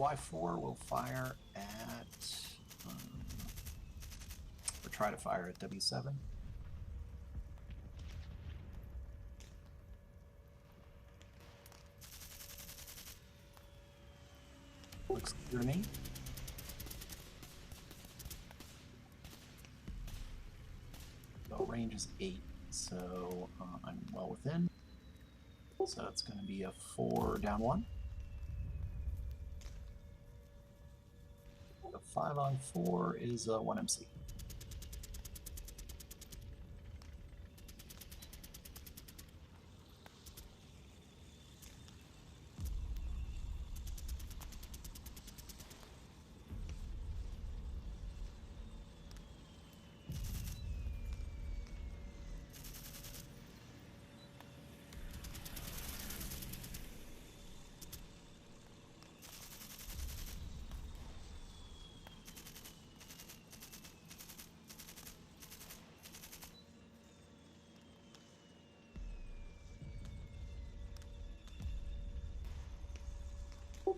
Y4 will fire at, or try to fire at W7. Looks clear to me. So range is 8, so I'm well within. So it's going to be a 4 down 1. A 5 on 4 is a 1 MC.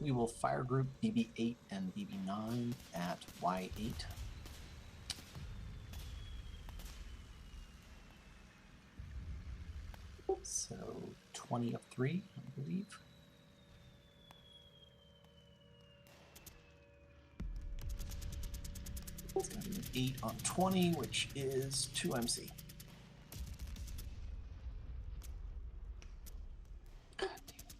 We will fire group BB8 and BB9 at Y8. So 20 of 3, I believe. It's going to be an 8 on 20, which is 2 MC. God damn it.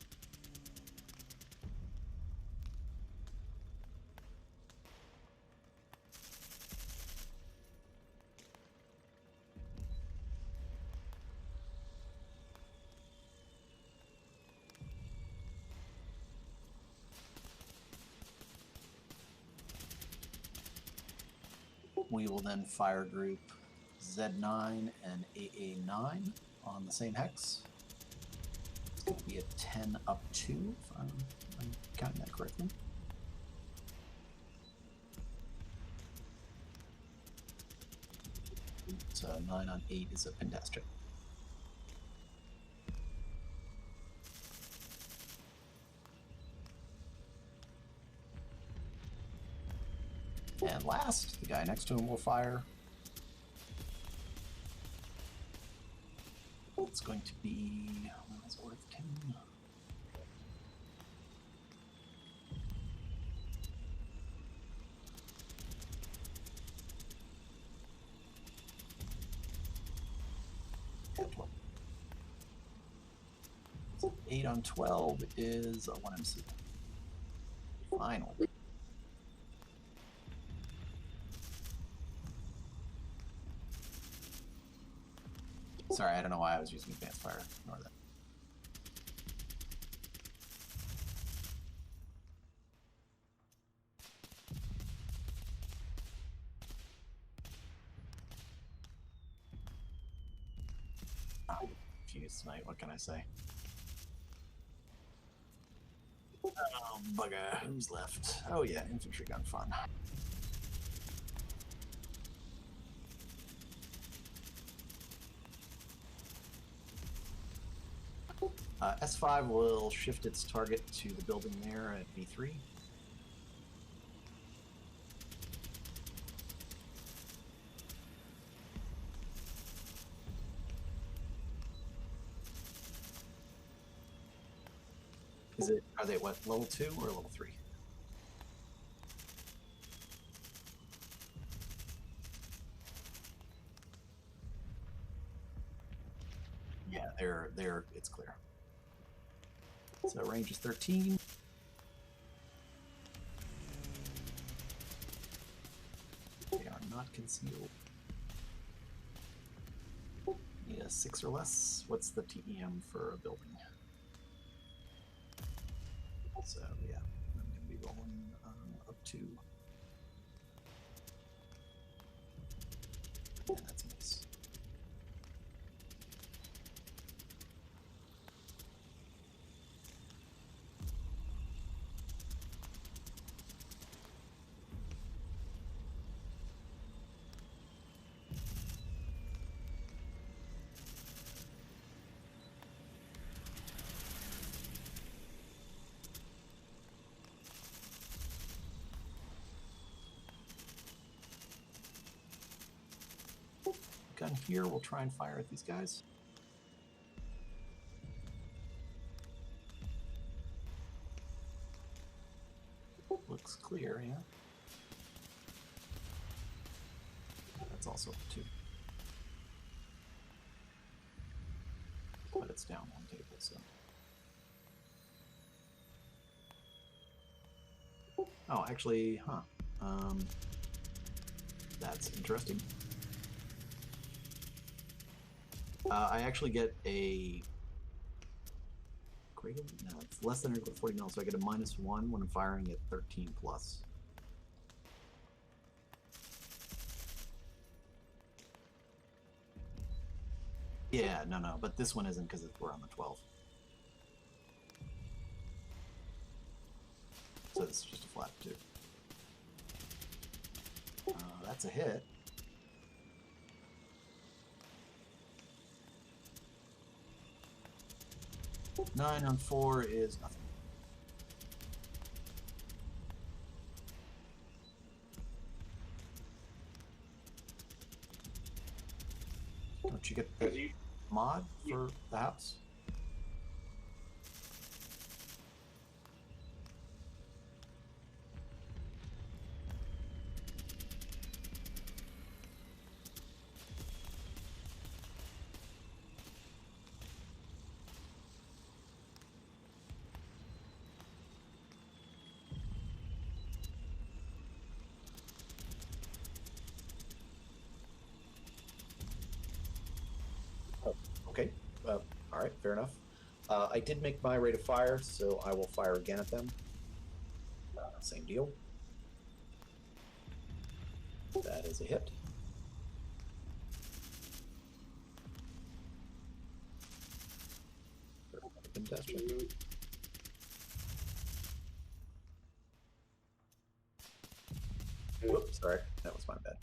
We will then fire group Z9 and AA9 on the same hex. It's going to be a 10 up 2, if I'm counting that correctly. So 9 on 8 is a pentastic. And last, the guy next to him will fire. It's going to be, what is it worth, 10? And 12. So 8 on 12 is a 1 MC. Final. Sorry, I don't know why I was using advanced fire. Ignore that. I'm confused tonight. What can I say? Oh, bugger. Who's left? Oh, yeah, infantry gun fun. S5 will shift its target to the building there at B3. Are they what, level 2 or level 3? Yeah, it's clear. So range is 13. They are not concealed. Need a 6 or less. What's the TEM for a building? So yeah, I'm going to be rolling up to. And that's a miss. gun here. We'll try and fire at these guys. Looks clear, yeah. That's also a 2. But it's down one table, so. Oh, actually, huh. That's interesting. I actually get a greater, no, it's less than or equal to 40 mil, so I get a -1 when I'm firing at 13 plus. Yeah, no, but this one isn't because we're on the 12. So this is just a flat 2. That's a hit. Nine on 4 is nothing. Don't you get the mod for the house? Okay, all right, fair enough. I did make my rate of fire, so I will fire again at them. Same deal. That is a hit. Fantastic. Whoops, sorry, that was my bad.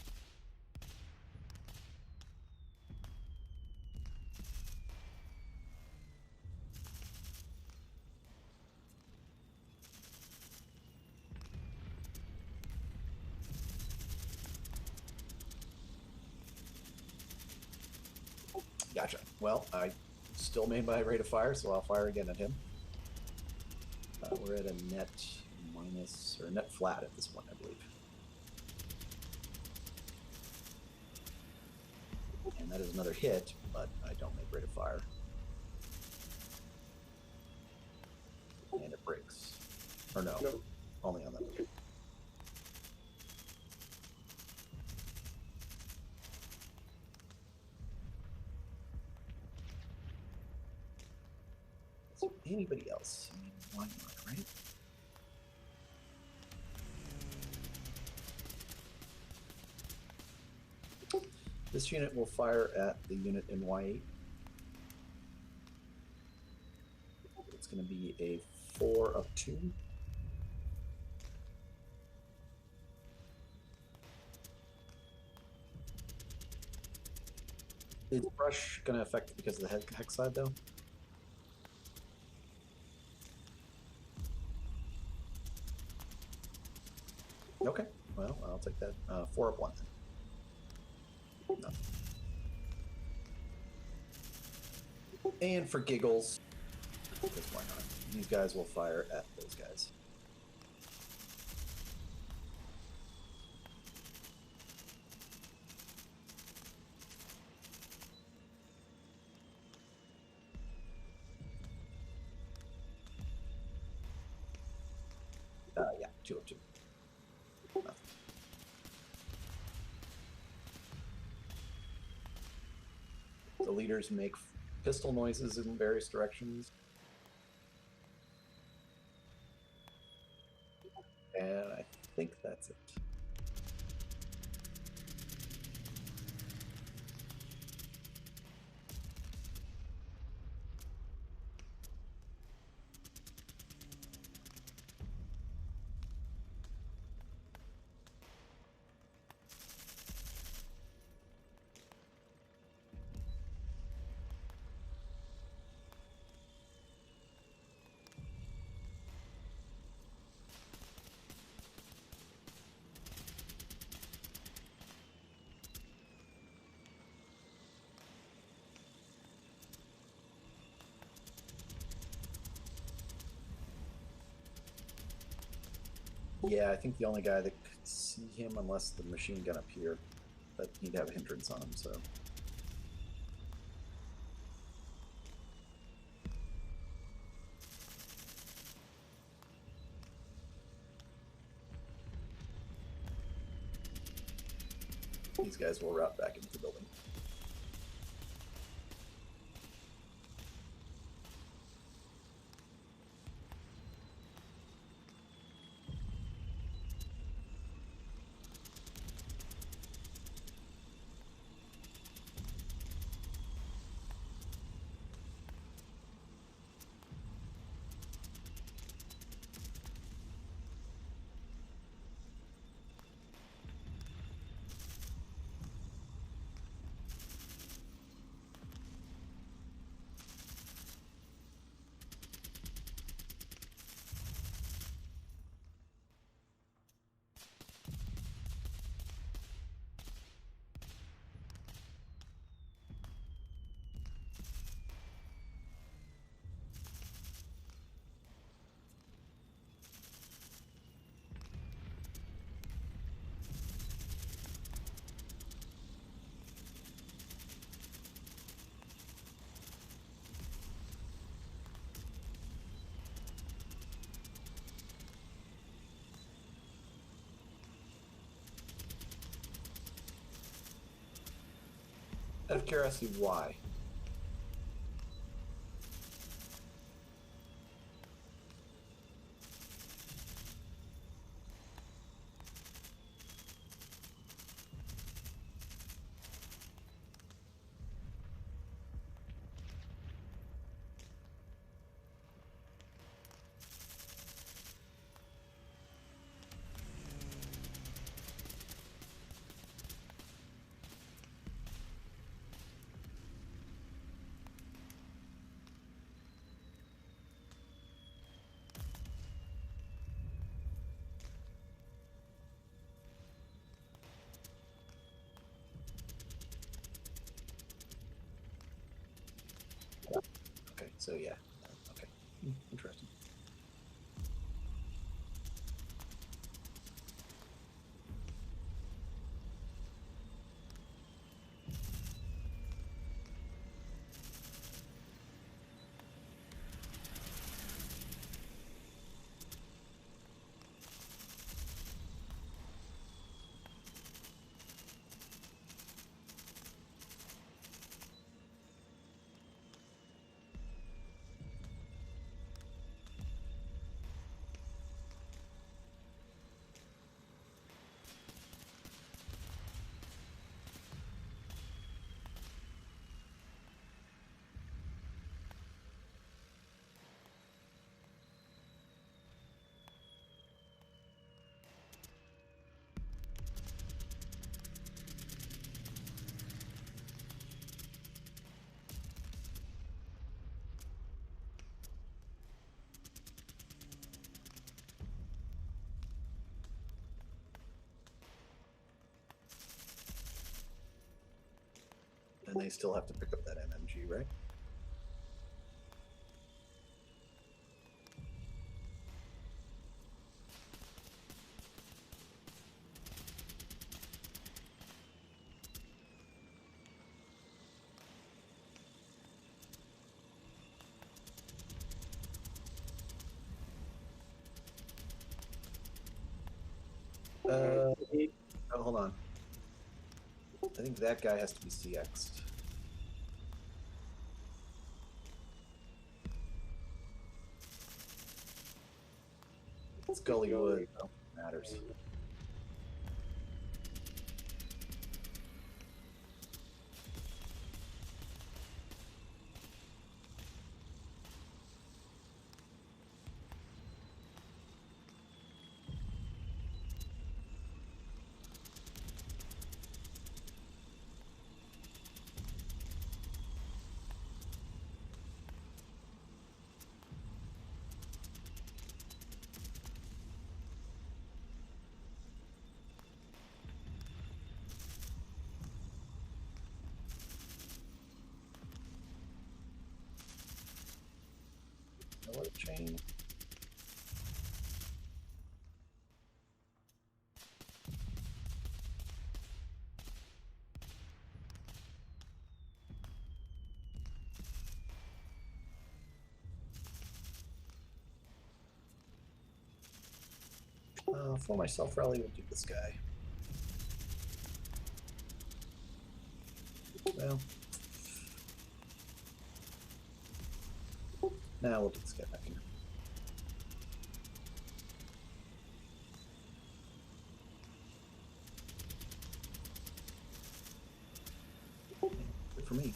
Gotcha. Well, I still made my rate of fire, so I'll fire again at him. We're at a net minus, or net flat at this point, I believe. And that is another hit, but I don't make rate of fire. And it breaks. Or no, only on that one. So anybody else? I mean, why not, right? This unit will fire at the unit in Y8. It's going to be a 4 of 2. Is brush going to affect it because of the hex side, though? Okay, well, I'll take that. 4 of 1 then. Nothing. And for giggles, because why not? These guys will fire at those guys. Yeah, 2 of 2. Nothing. The leaders make pistol noises in various directions. And I think that's it. Yeah, I think the only guy that could see him, unless the machine gun appeared, but he'd have a hindrance on him, so. These guys will route back into the building. Out of curiosity, why? Okay, so yeah. Okay. Interesting. And they still have to pick up that MMG, right? Oh, hold on. I think that guy has to be CX'd. Scully would. Oh, matters. No other chain. For my self-rally, we'll do this guy. Well, now we'll do this guy back here. Good for me.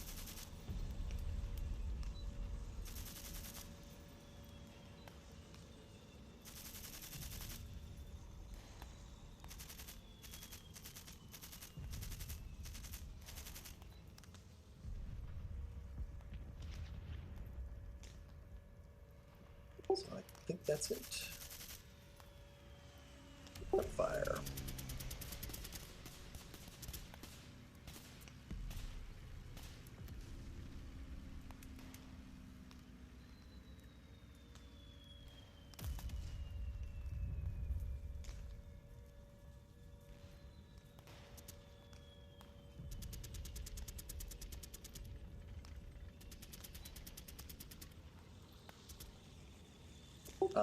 So I think that's it. Fire.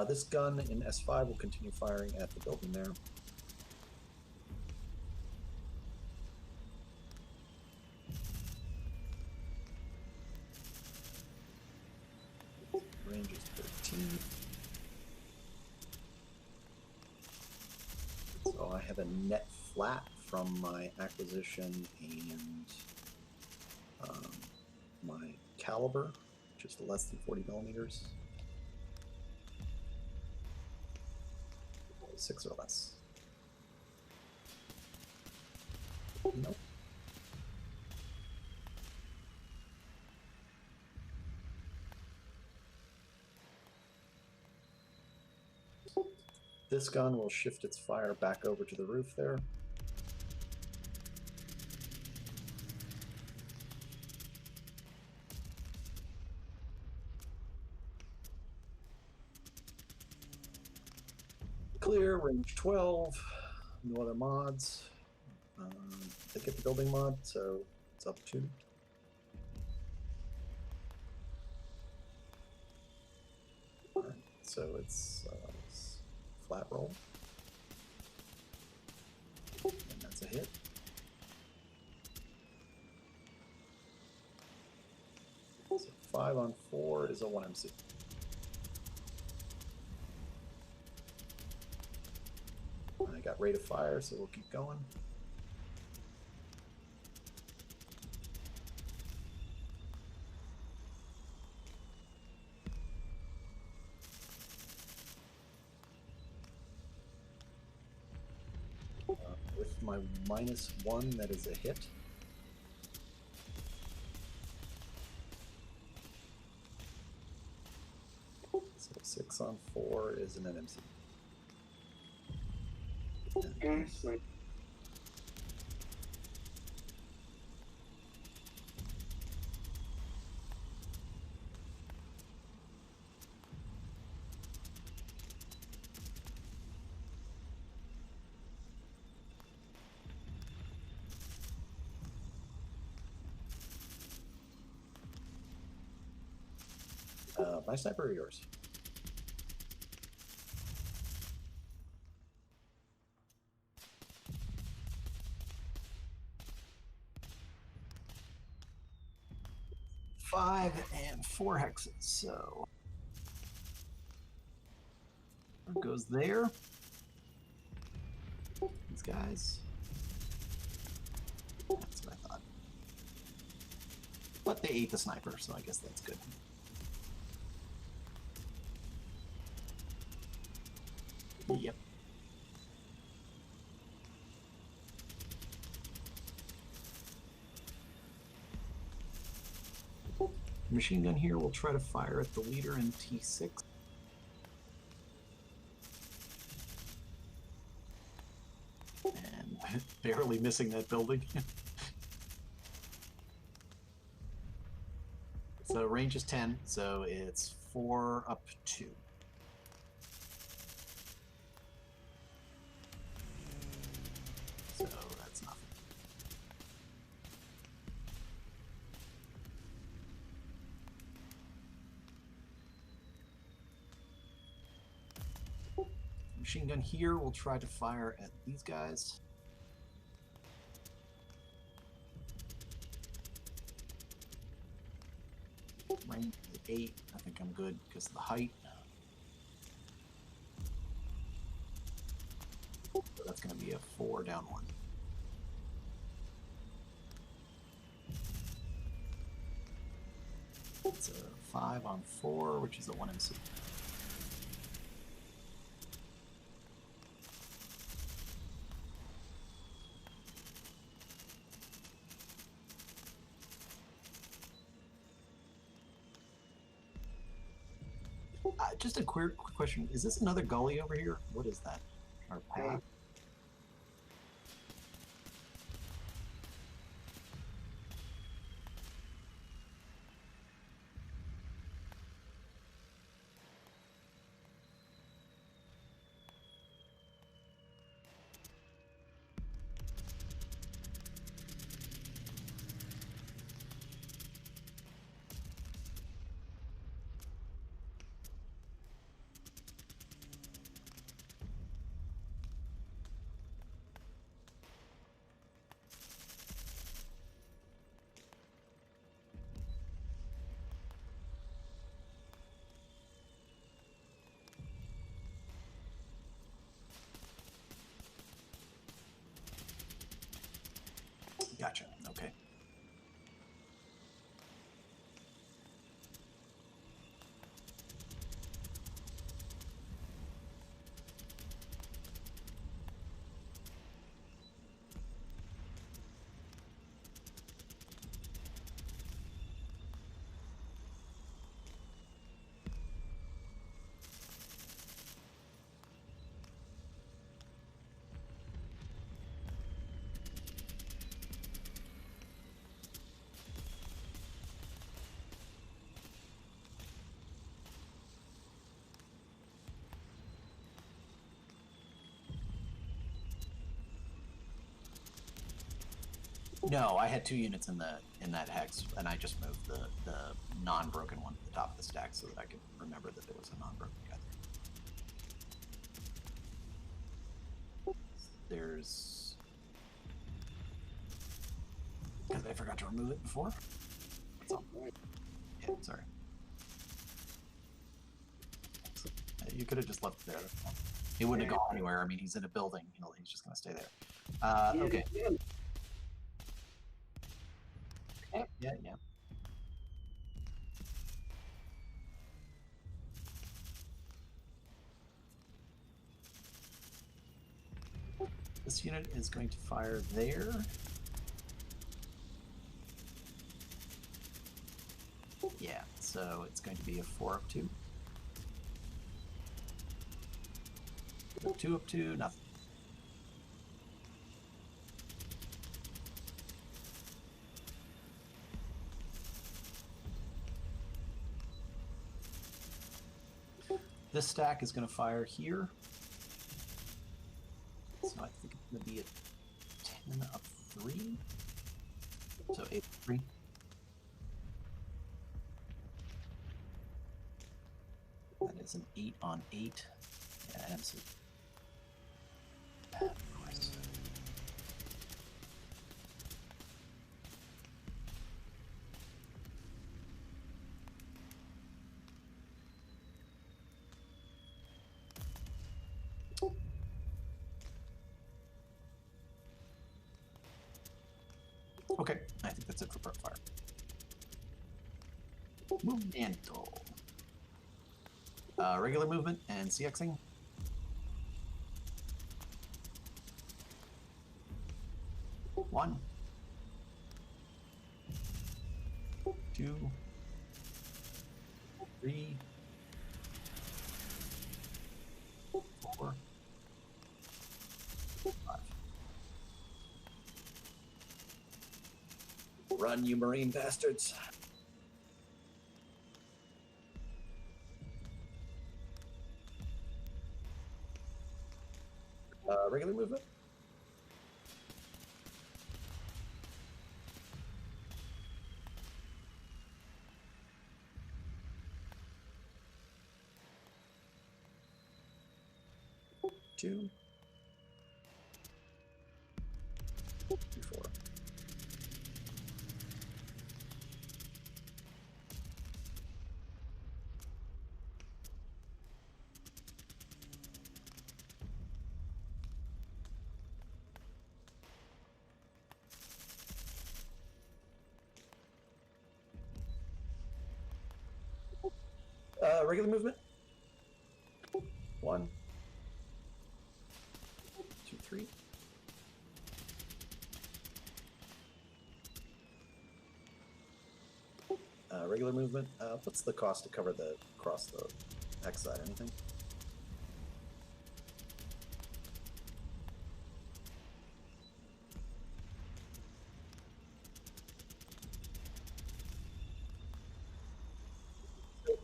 This gun in S5 will continue firing at the building there. Range is 13. So I have a net flat from my acquisition and my caliber, just less than 40 millimeters. 6 or less. Nope. This gun will shift its fire back over to the roof there. Clear, range 12, no other mods. They get the building mod, so it's up 2. Alright, so it's flat roll. And that's a hit. So 5 on 4 is a 1MC. I got rate of fire, so we'll keep going. With my -1, that is a hit. So 6 on 4 is an NMC. Like, My sniper or yours? Five and 4 hexes, so it goes there. These guys. That's what I thought. But they ate the sniper, so I guess that's good. Yep. Machine gun here will try to fire at the leader in T6. And barely missing that building. So range is 10, so it's 4 up 2. So that's nothing. machine gun here will try to fire at these guys. Range is 8. I think I'm good because of the height. So that's going to be a 4 down 1. It's a 5 on 4, which is a 1 MC. Just a quick question. Is this another gully over here? What is that? Or path? Gotcha. Okay. No, I had 2 units in that hex, and I just moved the non-broken one to the top of the stack so that I could remember that there was a non-broken guy there. There's, because I forgot to remove it before. That's all. Yeah, sorry. You could have just left it there. He wouldn't have gone anywhere. I mean, he's in a building. You know, he's just going to stay there. Okay. Yeah. This unit is going to fire there. Yeah, so it's going to be a 4 up 2. 2 up 2, nothing. This stack is going to fire here. So I think it's going to be a 10 up 3. So 8 up 3. That is an 8 on 8. Yeah, MC. Of course. Okay, I think that's it for perk fire. Movemento. Regular movement and CXing. One. 2. 3. 4. 5. Run, you marine bastards. Regular movement. 2. 2-4. Regular movement. 1, 2, 3. Regular movement. What's the cost to cover the across the X side? Anything?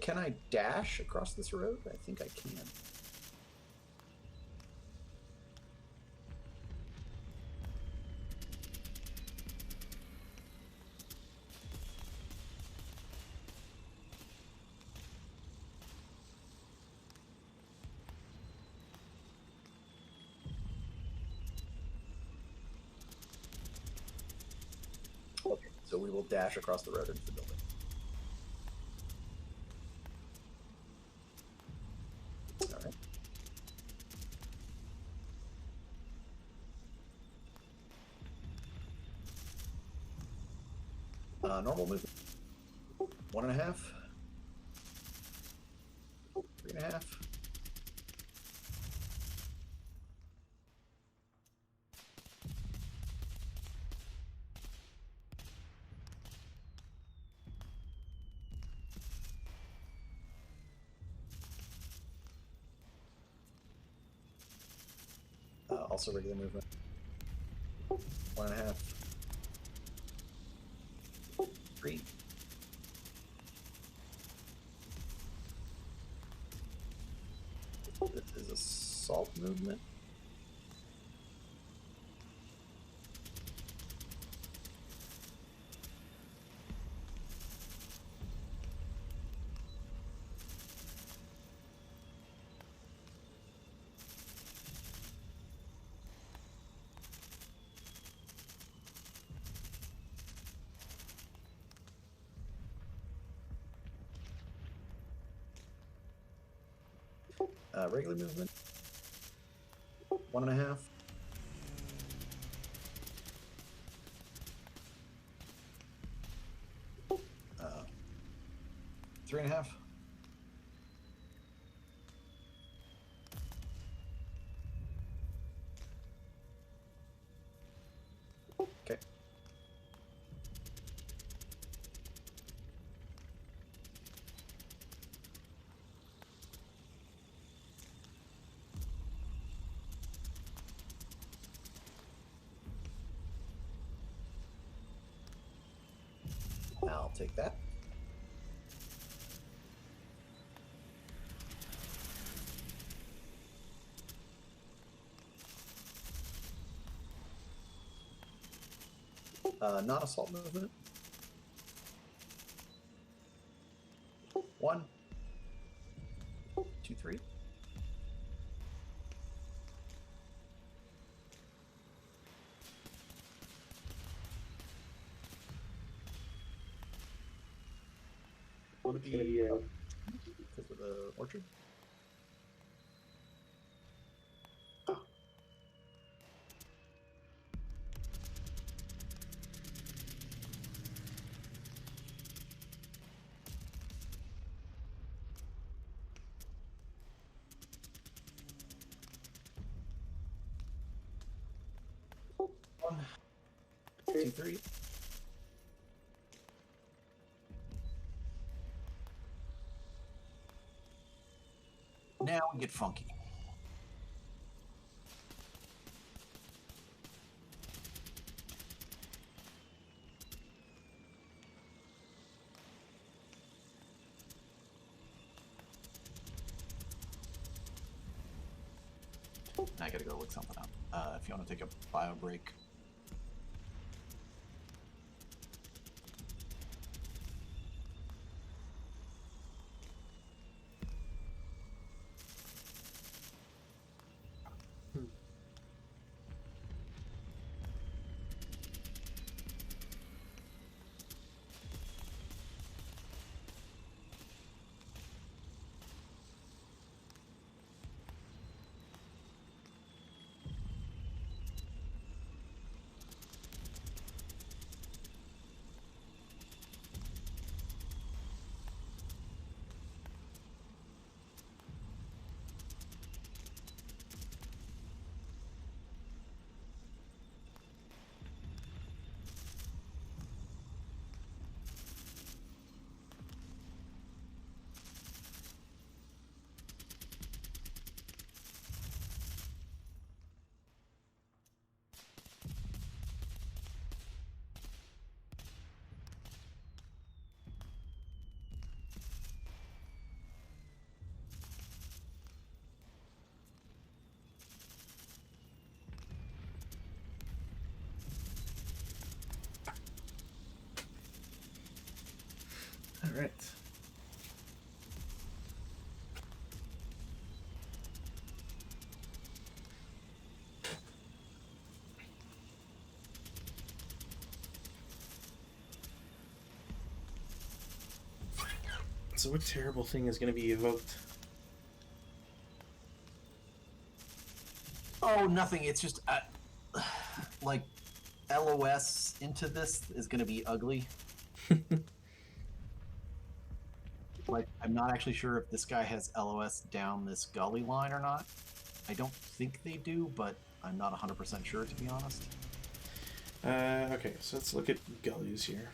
Can I dash across this road? I think I can. Okay, so we will dash across the road into the building. All right. Normal movement. 1.5. 3.5. Also regular movement. 1.5. 3. This is assault movement. Regular movement. 1.5. 3.5. Okay. I'll take that. Non-assault movement. 1, 2, 3. What would be Because of the orchard. One, 2, 3. Now we get funky. I gotta go look something up. If you want to take a bio break. All right. So what terrible thing is going to be evoked? Oh, nothing. It's just like LOS into this is going to be ugly. Like, I'm not actually sure if this guy has LOS down this gully line or not. I don't think they do, but I'm not 100% sure, to be honest. Okay, so let's look at gullies here.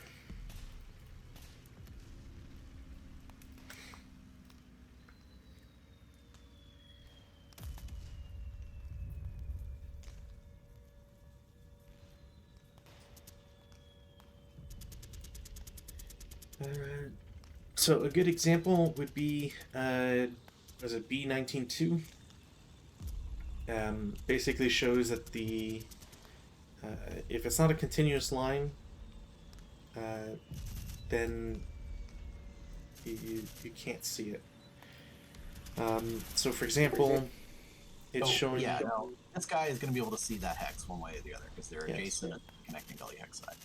So a good example would be, was it B19-2? Basically shows that the if it's not a continuous line, then you can't see it. So for example, it's showing. Yeah, no, this guy is going to be able to see that hex one way or the other because they're Yes. adjacent and connecting gully hex side.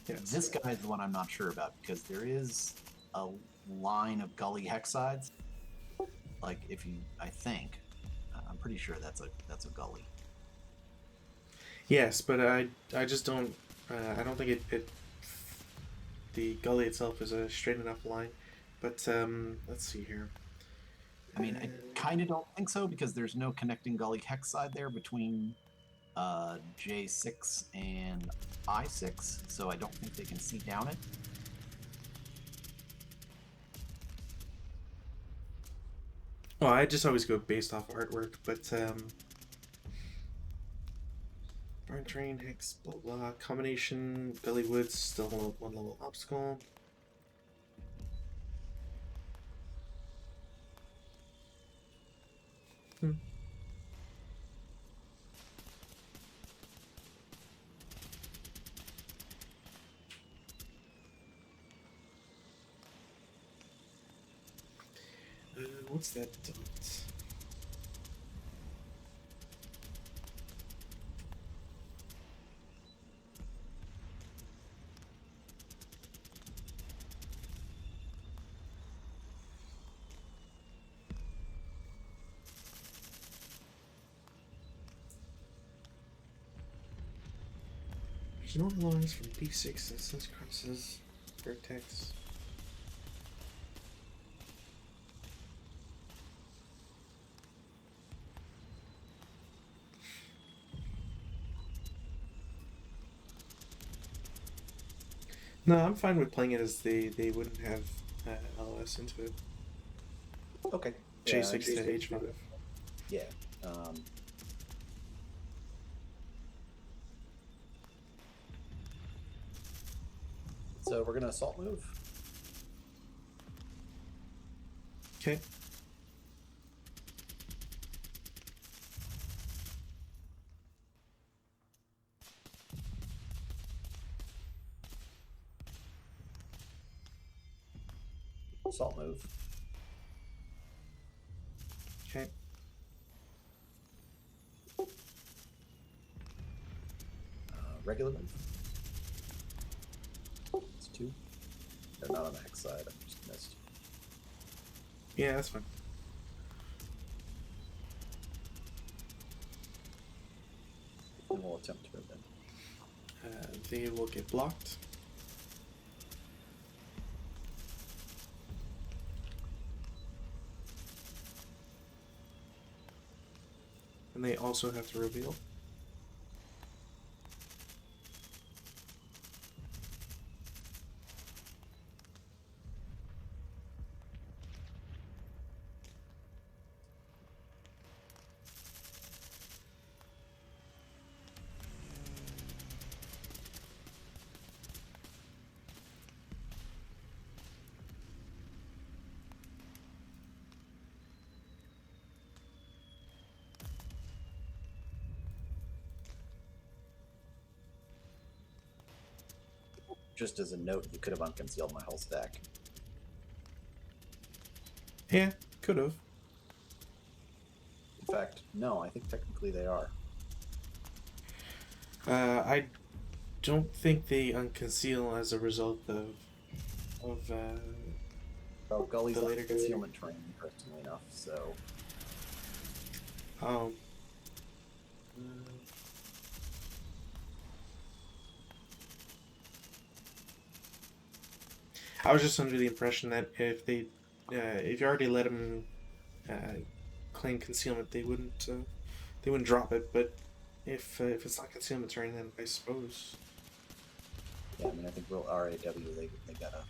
Yes. This guy is the one I'm not sure about because there is a line of gully hex sides. Like if you, I think, I'm pretty sure that's a gully. Yes, but I just don't. I don't think it the gully itself is a straight enough line. But let's see here. I mean, I kind of don't think so because there's no connecting gully hex side there between J6 and I6, so I don't think they can see down it. Well, I just always go based off artwork, but barn train, hex, blah blah, combination, gully woods, still one level obstacle. What's that dot? Normalize from B6 and since crosses vertex. No, I'm fine with playing it as they wouldn't have LOS into it. Okay. J6 to H5. Yeah. So we're gonna assault move. Okay. Assault move. Okay. Regular move. It's 2. They're not on the hex side. I just missed. Yeah, that's fine. And we'll attempt to move in. They will get blocked. And they also have to reveal. Just as a note, you could have unconcealed my whole stack. Yeah, could have. In fact, no, I think technically they are. I don't think they unconceal as a result of Well, Gully's the on later guy. concealment train, interestingly enough, so Um, I was just under the impression that if you already let them claim concealment, they wouldn't drop it. But if it's not concealment terrain, then I suppose. yeah, I mean, I think real RAW they gotta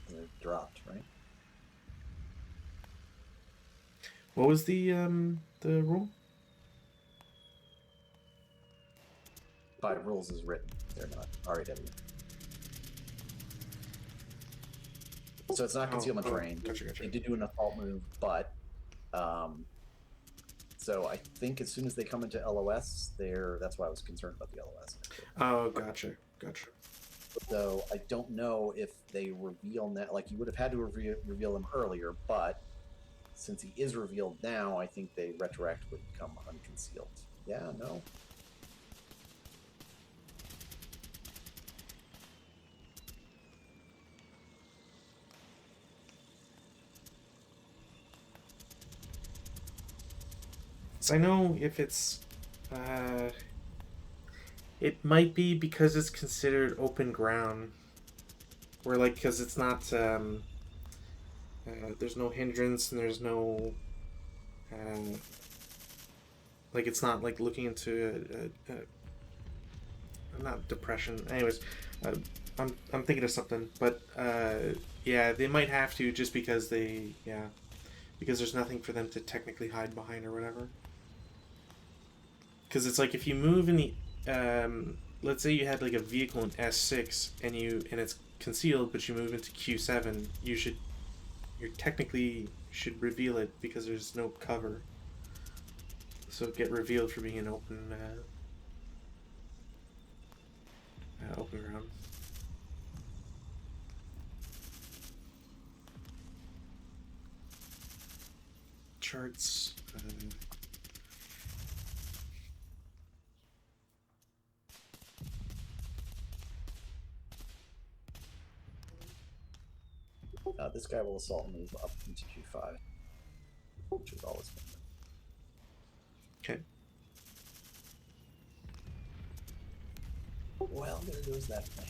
they're dropped, right? What was the rule? By rules is written, they're not RAW. So it's not concealment terrain. Gotcha. They did do an assault move, but so I think as soon as they come into LOS, that's why I was concerned about the LOS. Oh, gotcha. So I don't know if they reveal now. Like you would have had to reveal him earlier, but since he is revealed now, I think they retroactively become unconcealed. Yeah, no. So I know if it's, it might be because it's considered open ground, or like because it's not, there's no hindrance and there's no, like it's not like looking into not depression. Anyways, uh, I'm thinking of something, but yeah, they might have to just because because there's nothing for them to technically hide behind or whatever. Because it's like if you move in the let's say you had like a vehicle in S6 and it's concealed, but you move into Q7, you technically should reveal it because there's no cover, so get revealed for being an open ground. Charts. This guy will assault and move up into Q5, which is always been. Okay. Well, there goes that plan.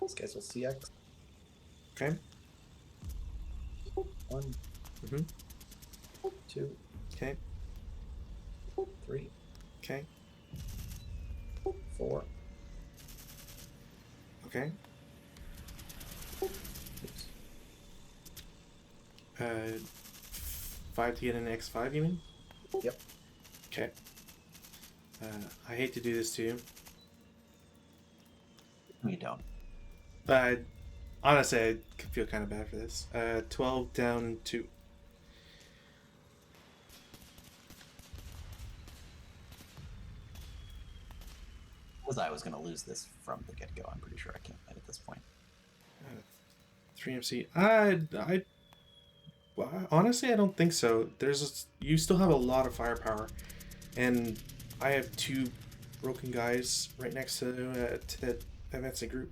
These guys will CX. Okay. 1, Mhm. 2, Okay. 3, Okay. 4. Okay. Oops. 5 to get an X5, you mean? Yep. Okay. I hate to do this to you. You don't. Honestly, I feel kind of bad for this. 12 down 2. Because I was going to lose this from the get-go. I'm pretty sure I can't win at this point. 3 MC. Honestly, I don't think so. You still have a lot of firepower, and I have 2 broken guys right next to advancing group.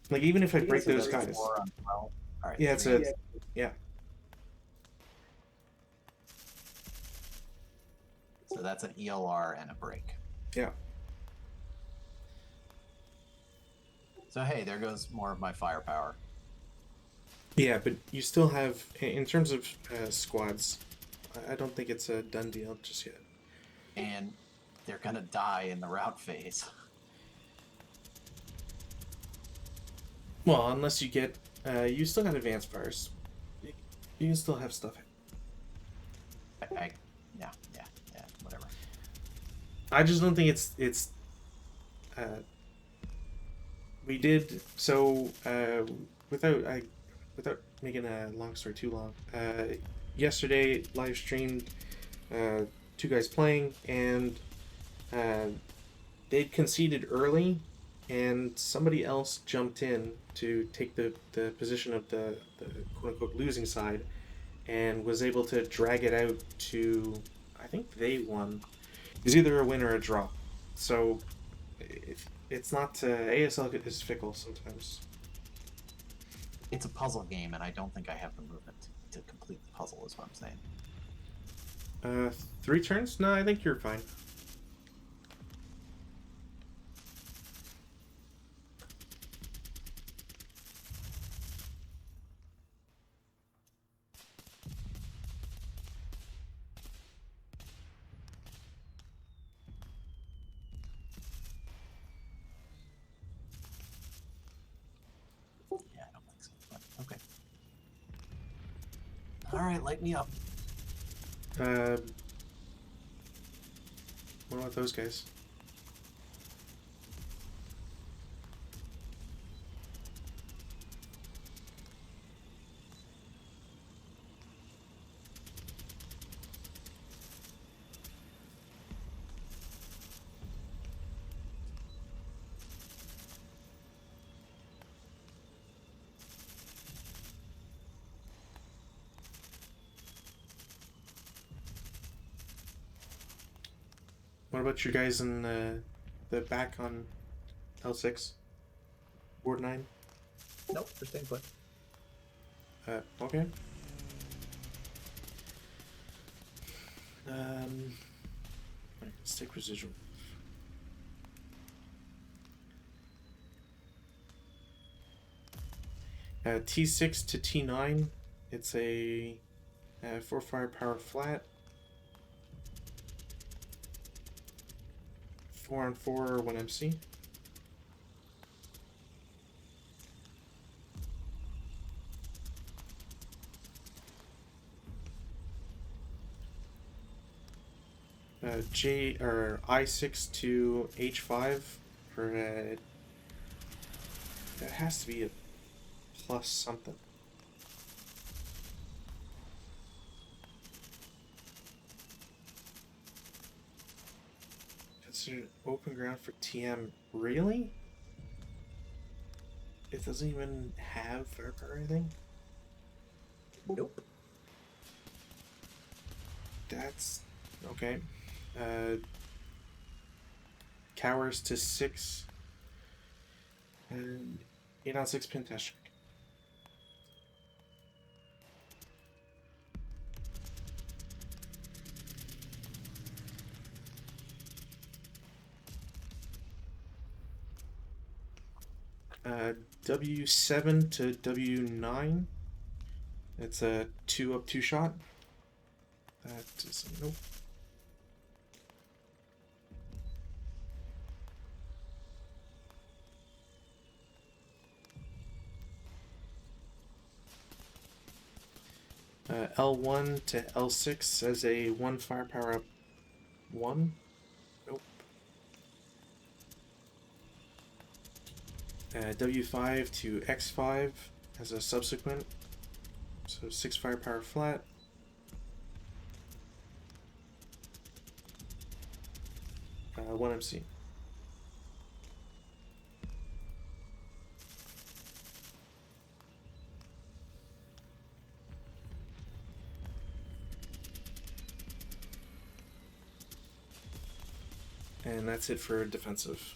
Like, even if I break So those that's guys. 4 on 12. All right. Yeah, it's 3 a. Yeah. So that's an ELR and a break. Yeah. So hey, there goes more of my firepower. Yeah, but you still have, in terms of squads, I don't think it's a done deal just yet. And they're gonna die in the route phase. Well, unless you get, you still got advanced fires. You can still have stuff. Yeah, whatever. I just don't think it's. We did so without making a long story too long. Yesterday live streamed, two guys playing, and they'd conceded early, and somebody else jumped in to take the position of the quote unquote losing side, and was able to drag it out to, I think they won. It was either a win or a draw. So it's not, ASL is fickle sometimes. It's a puzzle game, and I don't think I have the movement to complete the puzzle, is what I'm saying. 3 turns? No, I think you're fine. Yeah, I don't think so. But okay. All right, light me up. What about those guys? What about you guys in the back on L6? Board 9? Nope, they're staying put. Okay. Stick residual. T6 to T9. It's a 4 firepower flat. 4 on 4, 1 MC. I6 to H5 for that has to be a plus something. Considered open ground for TM, really? It doesn't even have firepower or anything? Nope. That's okay. Cowers to 6 and 8 on 6 Pentastic. W7 to W9. It's a 2 up 2 shot. That is nope. L1 to L6 as a 1 firepower up 1. Nope. W5 to X5 as a subsequent. So 6 firepower flat. One MC. And that's it for defensive.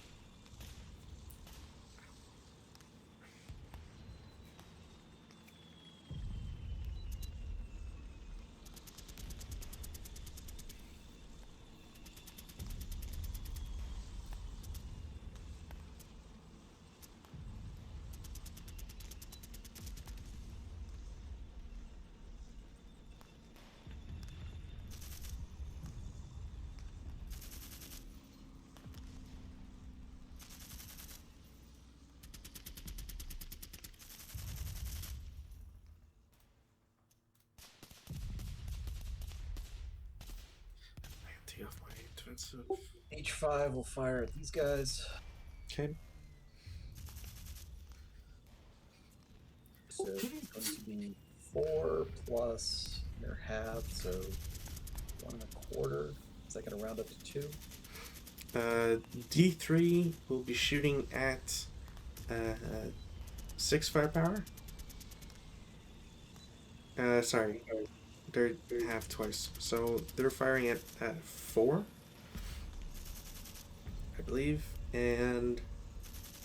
Take off my defensive. H5 will fire at these guys. Okay. So it's going to be 4 plus their half, so 1.25. Is that going to round up to 2? D3 will be shooting at 6 firepower. Sorry, they're half twice, so they're firing at 4, I believe, and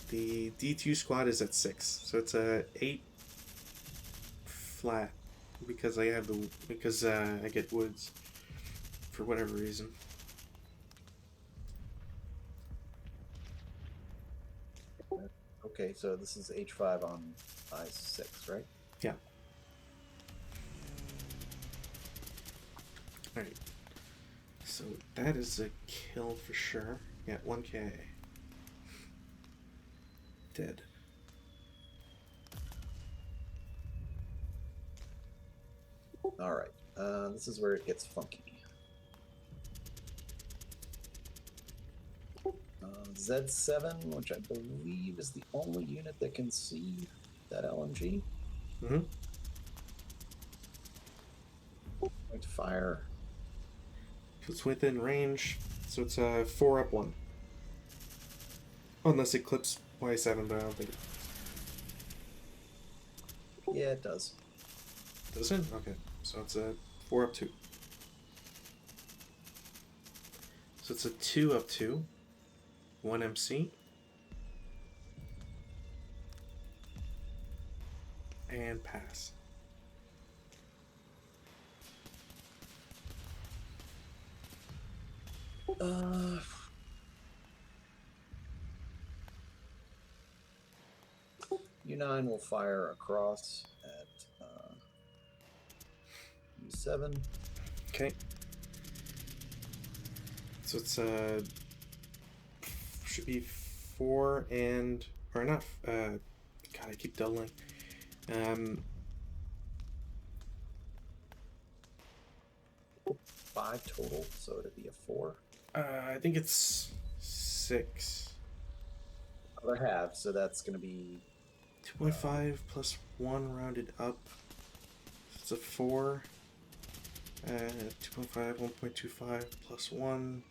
the D2 squad is at 6, so it's a 8 flat because I get woods for whatever reason. Okay, so this is H5 on I6, right? Yeah. Alright. So that is a kill for sure. Yeah, 1k. Dead. Alright, this is where it gets funky. Z7, which I believe is the only unit that can see that LMG. Mm-hmm. Going to fire. It's within range, so it's a 4 up 1. Unless it clips Y7, but I don't think it Yeah, it does. does it. Okay, so it's a 4 up 2. So it's a 2 up 2. 1 MC. And pass. U9 will fire across at U7. Okay. So it's should be 4 and or not. God, I keep doubling. 5 total, so it'd be a 4. I think it's 6. Other half, so that's going to be 2.5 plus 1 rounded up. It's a 4. 2.5, 1.25 plus 1.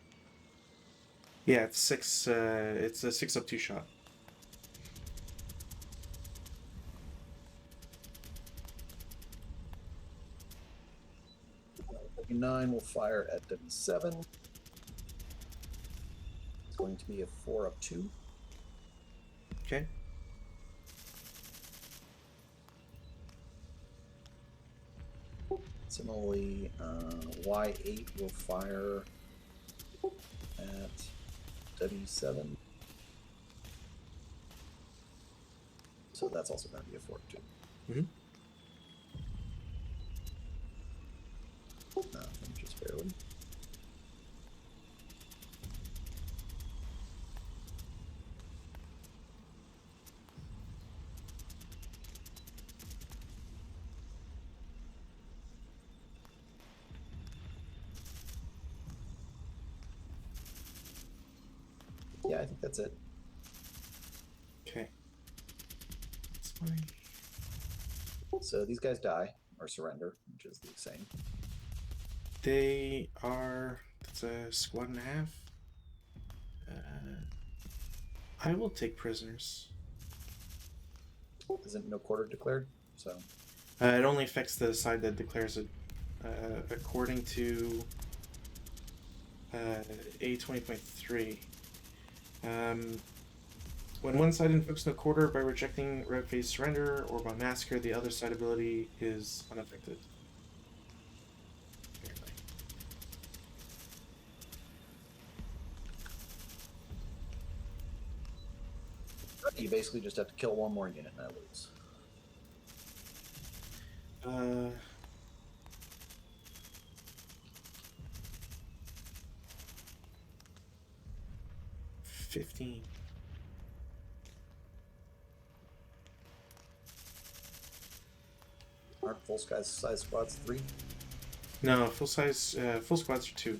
Yeah, it's 6. It's a 6 up 2 shot. U9 will fire at W7. It's going to be a 4 up 2. Okay. Similarly, Y8 will fire at W7. So that's also going to be a 4 2. Mm-hmm. Just barely. Yeah, I think that's it. Okay. That's fine. So these guys die or surrender, which is the same. They are. That's a squad and a half. I will take prisoners. Isn't no quarter declared? So It only affects the side that declares it. According to A20.3. When one side invokes no quarter by rejecting red phase surrender or by massacre, the other side ability is unaffected. Apparently. You basically just have to kill one more unit and I lose. 15. Aren't full size squads 3? No, full size, full squads are 2.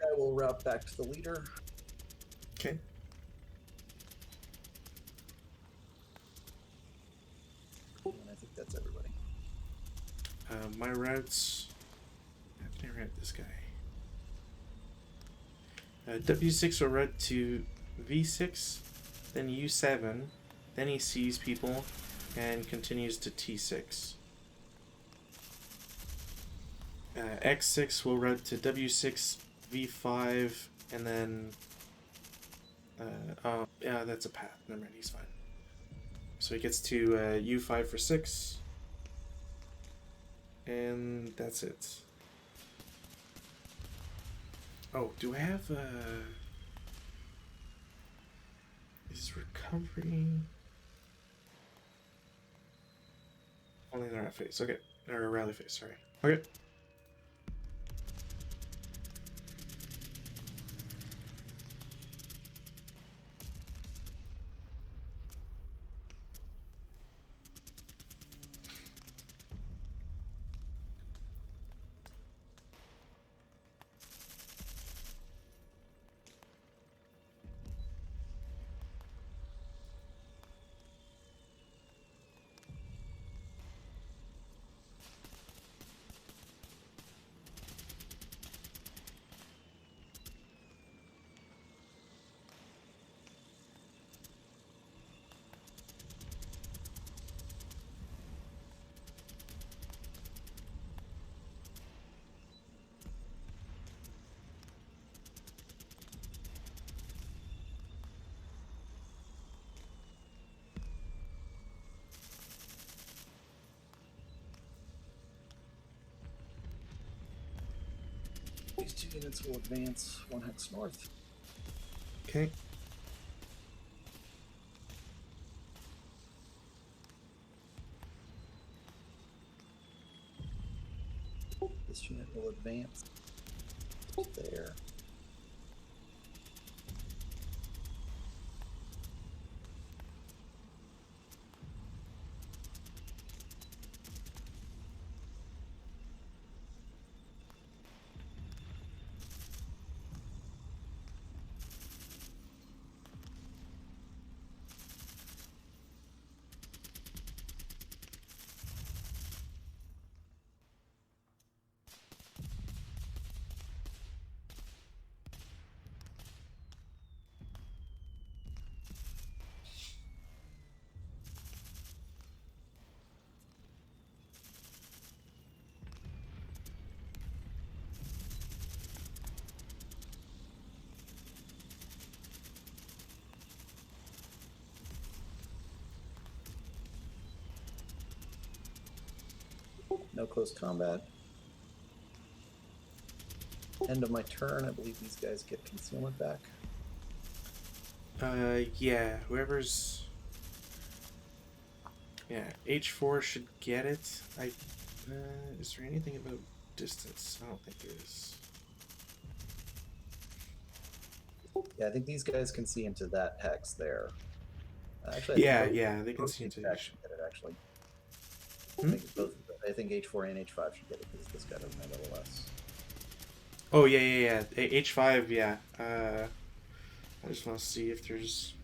I will route back to the leader. Okay. And I think that's everybody. My routes. I can route this guy. W6 will route to V6, then U7, then he sees people, and continues to T6. X6 will route to W6, V5, and then. Oh, yeah, that's a path. Never mind, he's fine. So he gets to U5 for 6. And that's it. Oh, do I have is recovery only in the right phase? Okay, or rally phase. Sorry. Okay. These 2 units will advance 1 hex north. Okay. This unit will advance there. No close combat. End of my turn. I believe these guys get concealment back. Yeah, whoever's. Yeah, H4 should get it. Is there anything about distance? I don't think there is. Yeah, I think these guys can see into that hex there. Actually, Yeah, they can see into H5 should get it, actually. Hmm? I think H4 and H5 should get it because this guy doesn't have LOS. Oh, yeah. H5, yeah. I just want to see if there's.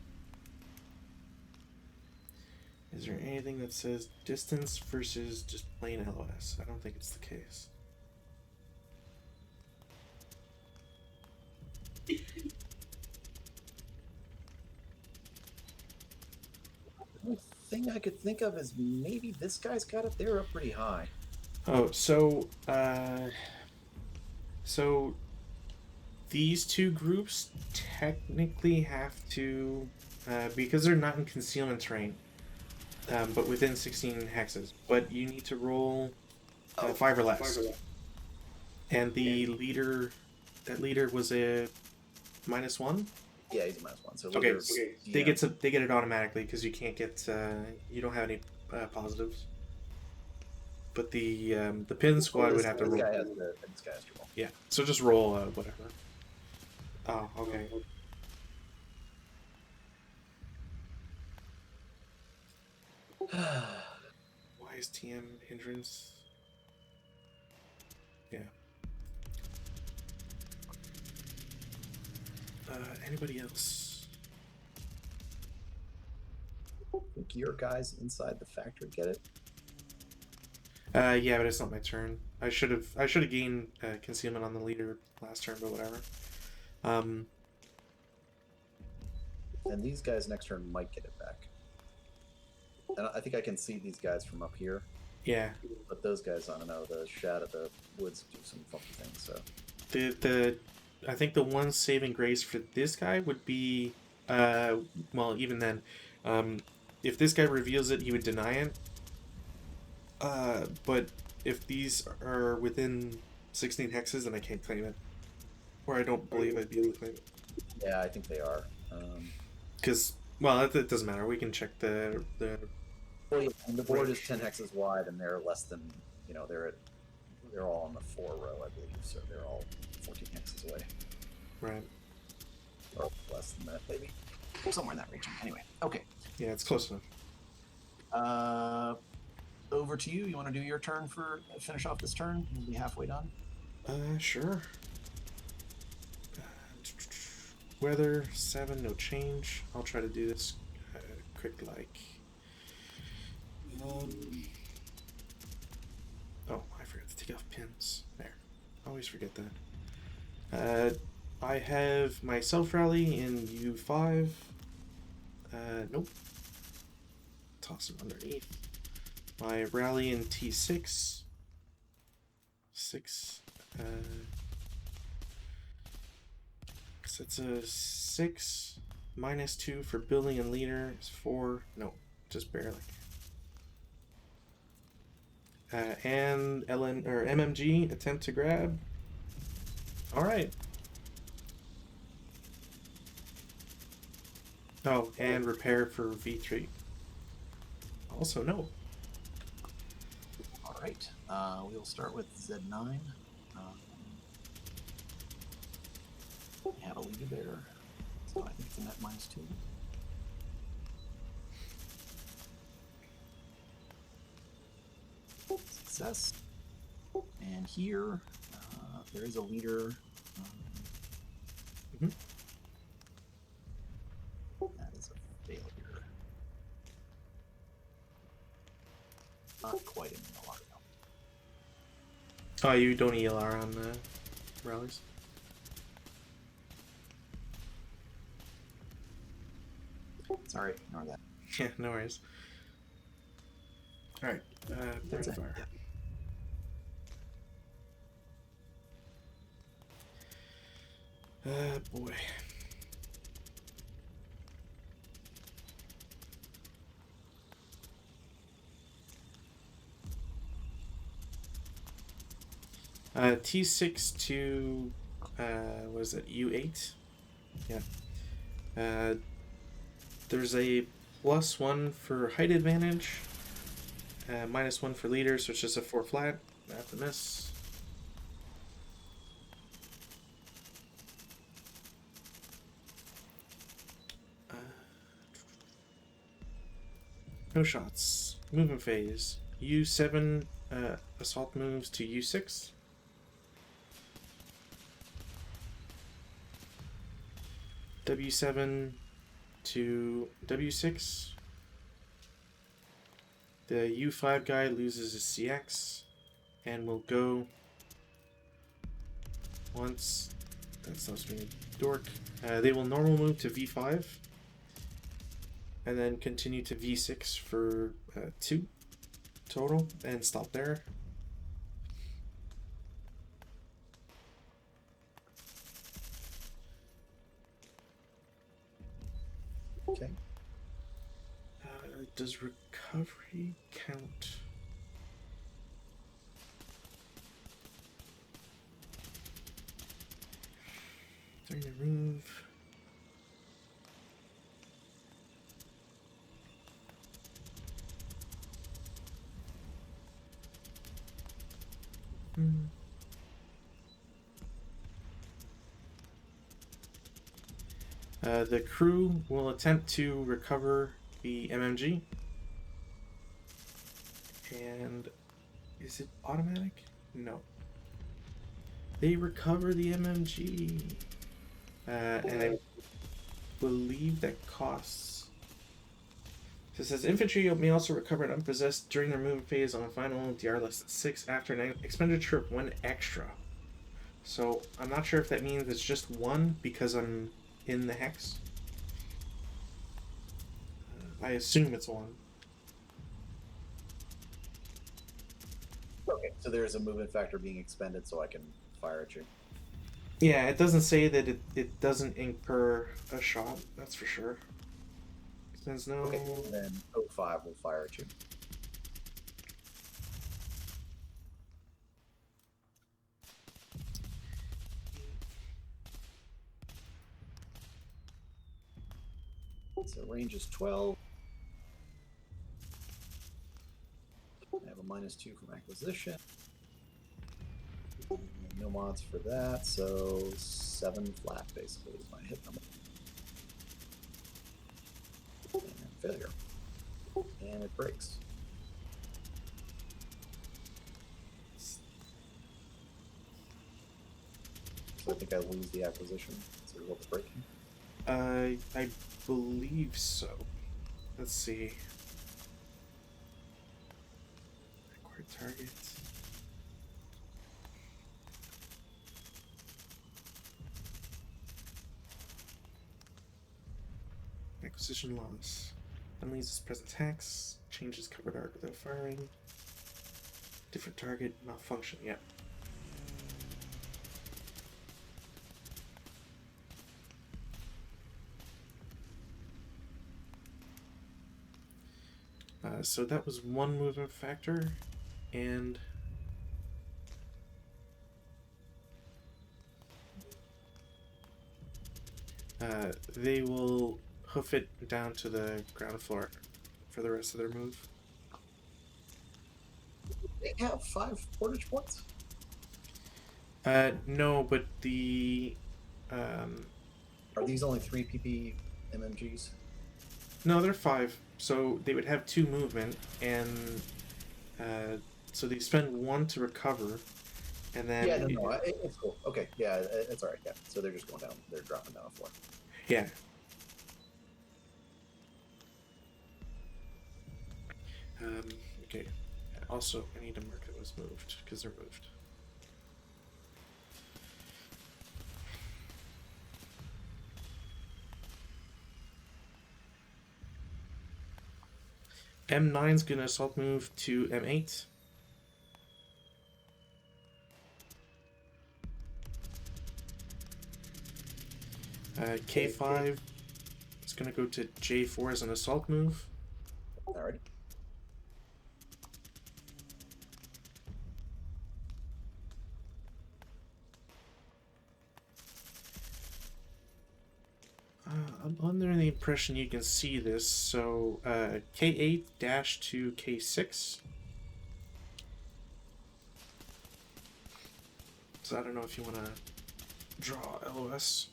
Is there anything that says distance versus just plain LOS? I don't think it's the case. thing I could think of is maybe this guy's got it. They're up pretty high. Oh, so these two groups technically have to, because they're not in concealment terrain, but within 16 hexes. But you need to roll 5 or less. And the leader, that leader was a -1. Yeah, he's a -1. So Okay, leaders, they get it automatically because you can't get you don't have any positives. But the pin squad would have to roll. This guy has to roll. Yeah, so just roll whatever. Oh, okay. Why is TM hindrance? Yeah. Anybody else? Think your guys inside the factory get it? Yeah, but it's not my turn. I should have gained concealment on the leader last turn, but whatever. And these guys next turn might get it back. And I think I can see these guys from up here. Yeah. But those guys, I don't know, the Shad of the Woods do some funky things, so. I think the one saving grace for this guy would be, well, even then, if this guy reveals it, he would deny it. But if these are within 16 hexes, then I can't claim it. Or I don't believe I'd be able to claim it. Yeah, I think they are. Because, well, it doesn't matter. We can check the Well, yeah, and the board is 10 hexes wide, and they're less than, they're all on the 4 row, I believe, so they're all 14 hexes away. Right. Or less than that, maybe. Somewhere in that region. Anyway, okay. Yeah, it's close enough. Over to you. You want to do your turn for finish off this turn? We'll be halfway done. Sure. Weather 7, no change. I'll try to do this quick, like. Oh, I forgot to take off pins. There. I always forget that. I have my self rally in U5. Nope. Toss them underneath. My rally in T6. 6. So it's a 6. -2 for building and leader. It's 4. No, just barely. And LN or MMG attempt to grab. All right. Oh, and repair for V3. Also no. All right. We'll start with Z9. We have a leader there. So I think it's a net -2. Success. And here, there is a leader. That is a failure. Not quite an ELR though. Oh, you don't ELR on rallies? Sorry, ignore that. Yeah, no worries. Alright, That's it. fire. Boy. T6 to, what is it, U8? Yeah. There's a +1 for height advantage, -1 for leader, so it's just a 4 flat. I have to miss. No shots. Movement phase. U7 assault moves to U6. W7 to W6. The U5 guy loses his CX and will go once. That stops being a dork. They will normal move to V5. and then continue to V6 for 2 total, and stop there. Okay. Does recovery count? During the move. The crew will attempt to recover the MMG. And is it automatic? No. They recover the MMG. And I believe that costs. So it says infantry may also recover an unpossessed during their movement phase on a final DR less than 6 after an expenditure of 1 extra. So I'm not sure if that means it's just 1 because I'm in the hex. I assume it's 1. Okay, so there's a movement factor being expended, so I can fire at you. Yeah, it doesn't say that it doesn't incur a shot, that's for sure. There's no... Okay, then Oak 5 will fire at you. So range is 12. I have a -2 from acquisition. No mods for that, so 7 flat basically is my hit number. And failure. And it breaks. So I think I lose the acquisition as a result of breaking. I believe so. Let's see. Required targets. Acquisition loss. Unleashes its present attacks. Changes covered arc without firing. Different target. Malfunction. Yep. So that was 1 movement factor, and they will hoof it down to the ground floor for the rest of their move. They have 5 portage points? No, but the Are these only 3 PP MMGs? no, they're 5. So they would have 2 movement, and so they spend 1 to recover, and then Yeah, no, it's cool. Okay, yeah, it's all right. Yeah, so they're just going down. They're dropping down a floor. yeah. Okay. Also, I need to mark that was moved because they're moved. M9's gonna assault move to M8. K5 is gonna go to J4 as an assault move. All right. I'm under the impression you can see this, so K8 dash to K6. So I don't know if you want to draw LOS.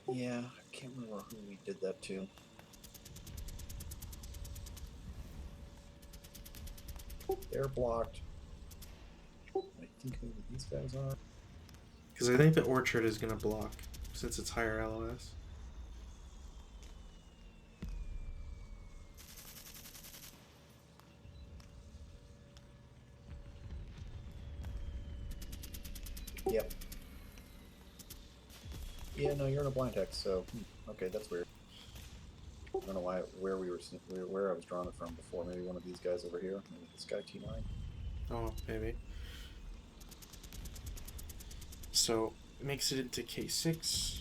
Yeah, I can't remember who we did that to. They're blocked. I think who these guys are. Because I think the Orchard is going to block, since it's higher LOS. Yep. Yeah, no, you're in a blind text, so okay, that's weird. I don't know where I was drawing it from before. Maybe one of these guys over here. Maybe this guy T9. Oh, maybe. So it makes it into K6.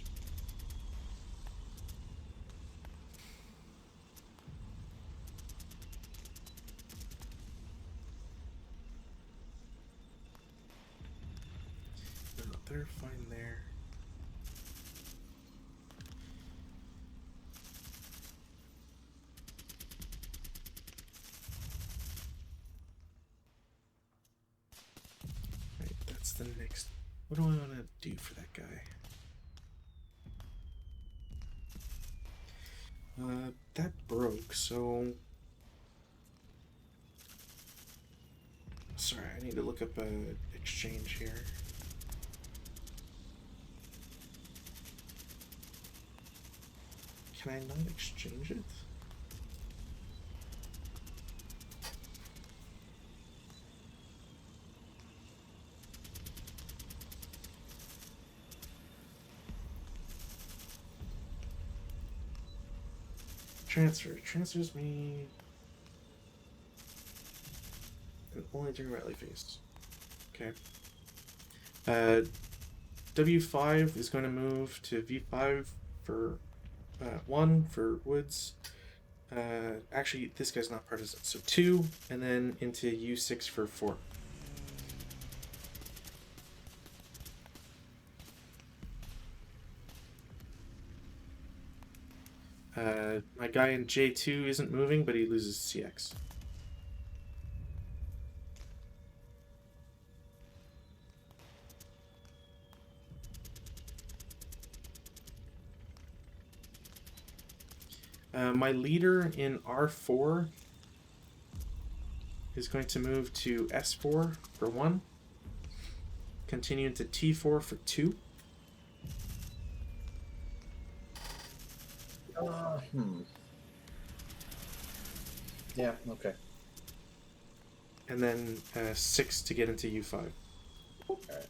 No, they're fine there. Right, that's the next. What do I want to do for that guy? That broke, so... Sorry, I need to look up a exchange here. Can I not exchange it? Transfers me and only during rally phase. Okay. W5 is going to move to V5 for 1 for Woods. Actually, this guy's not partisan, so 2, and then into U6 for 4. My guy in J2 isn't moving, but he loses CX. My leader in R4 is going to move to S4 for 1, continue into T4 for 2. Yeah, okay. And then 6 to get into U5. Alright.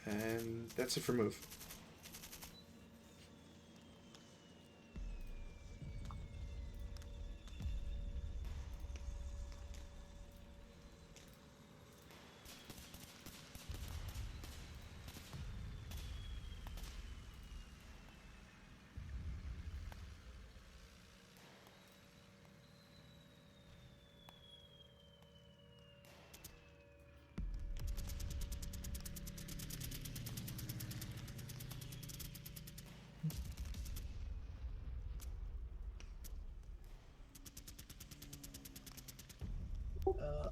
And that's it for move.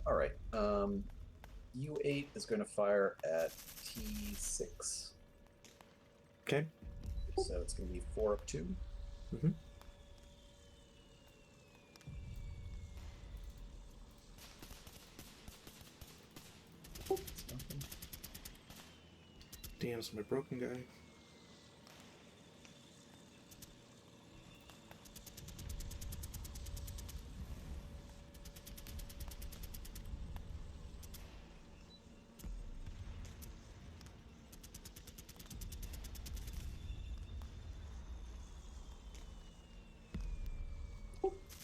Alright. U8 is going to fire at T6. Okay. So it's going to be 4 up 2. Mm-hmm. Damn, it's my broken guy.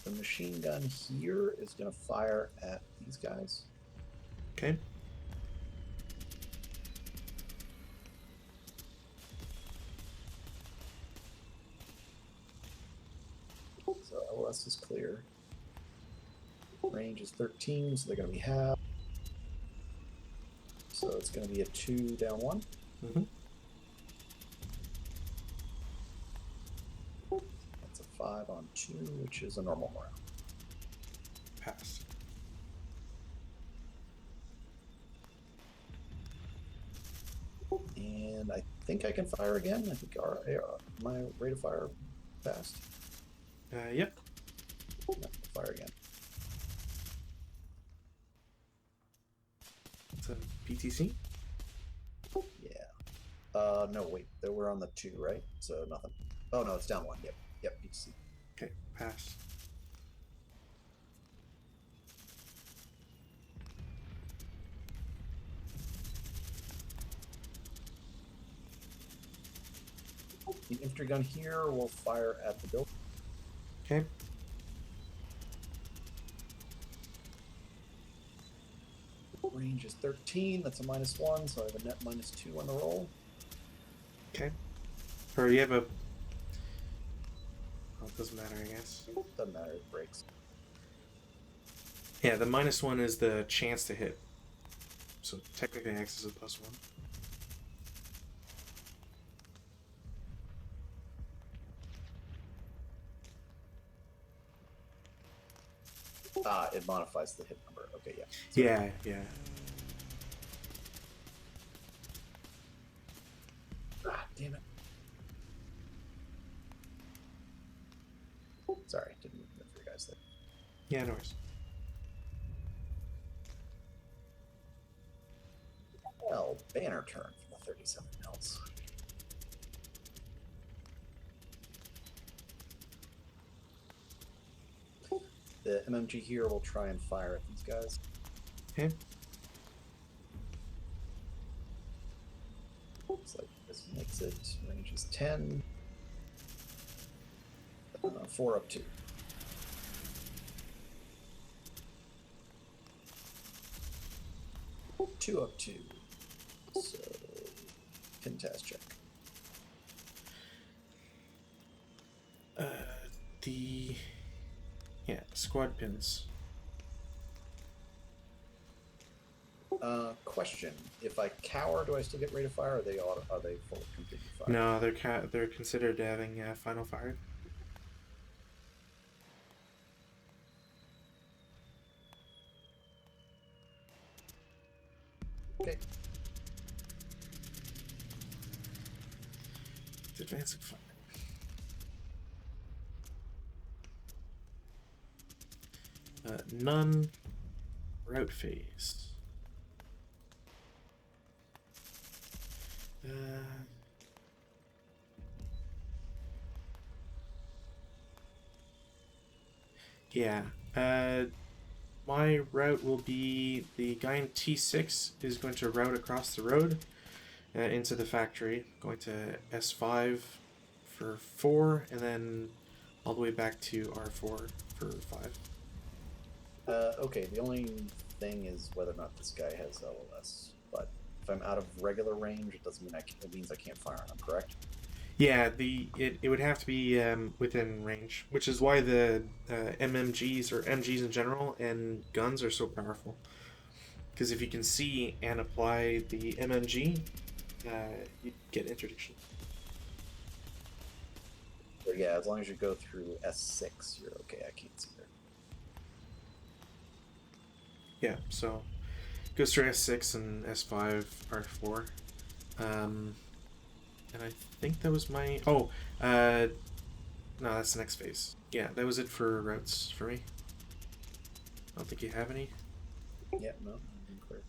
The machine gun here is going to fire at these guys. Okay. So LS is clear. Range is 13, so they're going to be half. So it's going to be a 2 down 1. Mm-hmm. That's a 5 on 2, which is a normal morale. Pass. And I think I can fire again. I think my rate of fire passed. Yep. No, fire again. It's a PTC. Yeah. No, wait. We're on the 2, right? So nothing. Oh, no, it's down 1. Yep. Yep, PTC. Okay, pass. The infantry gun here will fire at the building. Okay. Range is 13. That's a -1, so I have a net -2 on the roll. Okay. Or you have a... Well, it doesn't matter, I guess. Doesn't matter, it breaks. Yeah, the -1 is the chance to hit. So technically X is a +1. It modifies the hit number. Okay, yeah. Yeah, yeah. Damn it. Sorry, didn't mean for you guys there. Yeah, no worries. Well, banner turn for the 37 mils. The MMG here will try and fire at these guys. Okay. Looks like this makes it. Range is 10. 4 up 2. Two up 2. So, pin test check. Yeah, squad pins. Question: if I cower, do I still get rate of fire? Or are they full of completely fire? No, they're considered having final fire. Okay. Advancing fire. None. Route phase. Yeah. My route will be the guy in T6 is going to route across the road into the factory, going to S5 for 4, and then all the way back to R4 for 5. Okay, the only thing is whether or not this guy has LOS. But if I'm out of regular range, it doesn't mean it means I can't fire on him, correct? Yeah, it would have to be within range, which is why the MMGs or MGs in general and guns are so powerful. Because if you can see and apply the MMG, you get interdiction. So yeah, as long as you go through S6, you're okay. I can't see there. Yeah, so goes through S6 and S5, R4. And I think that was my... Oh, no, that's the next phase. Yeah, that was it for routes for me. I don't think you have any. Yeah, no, I'm clear.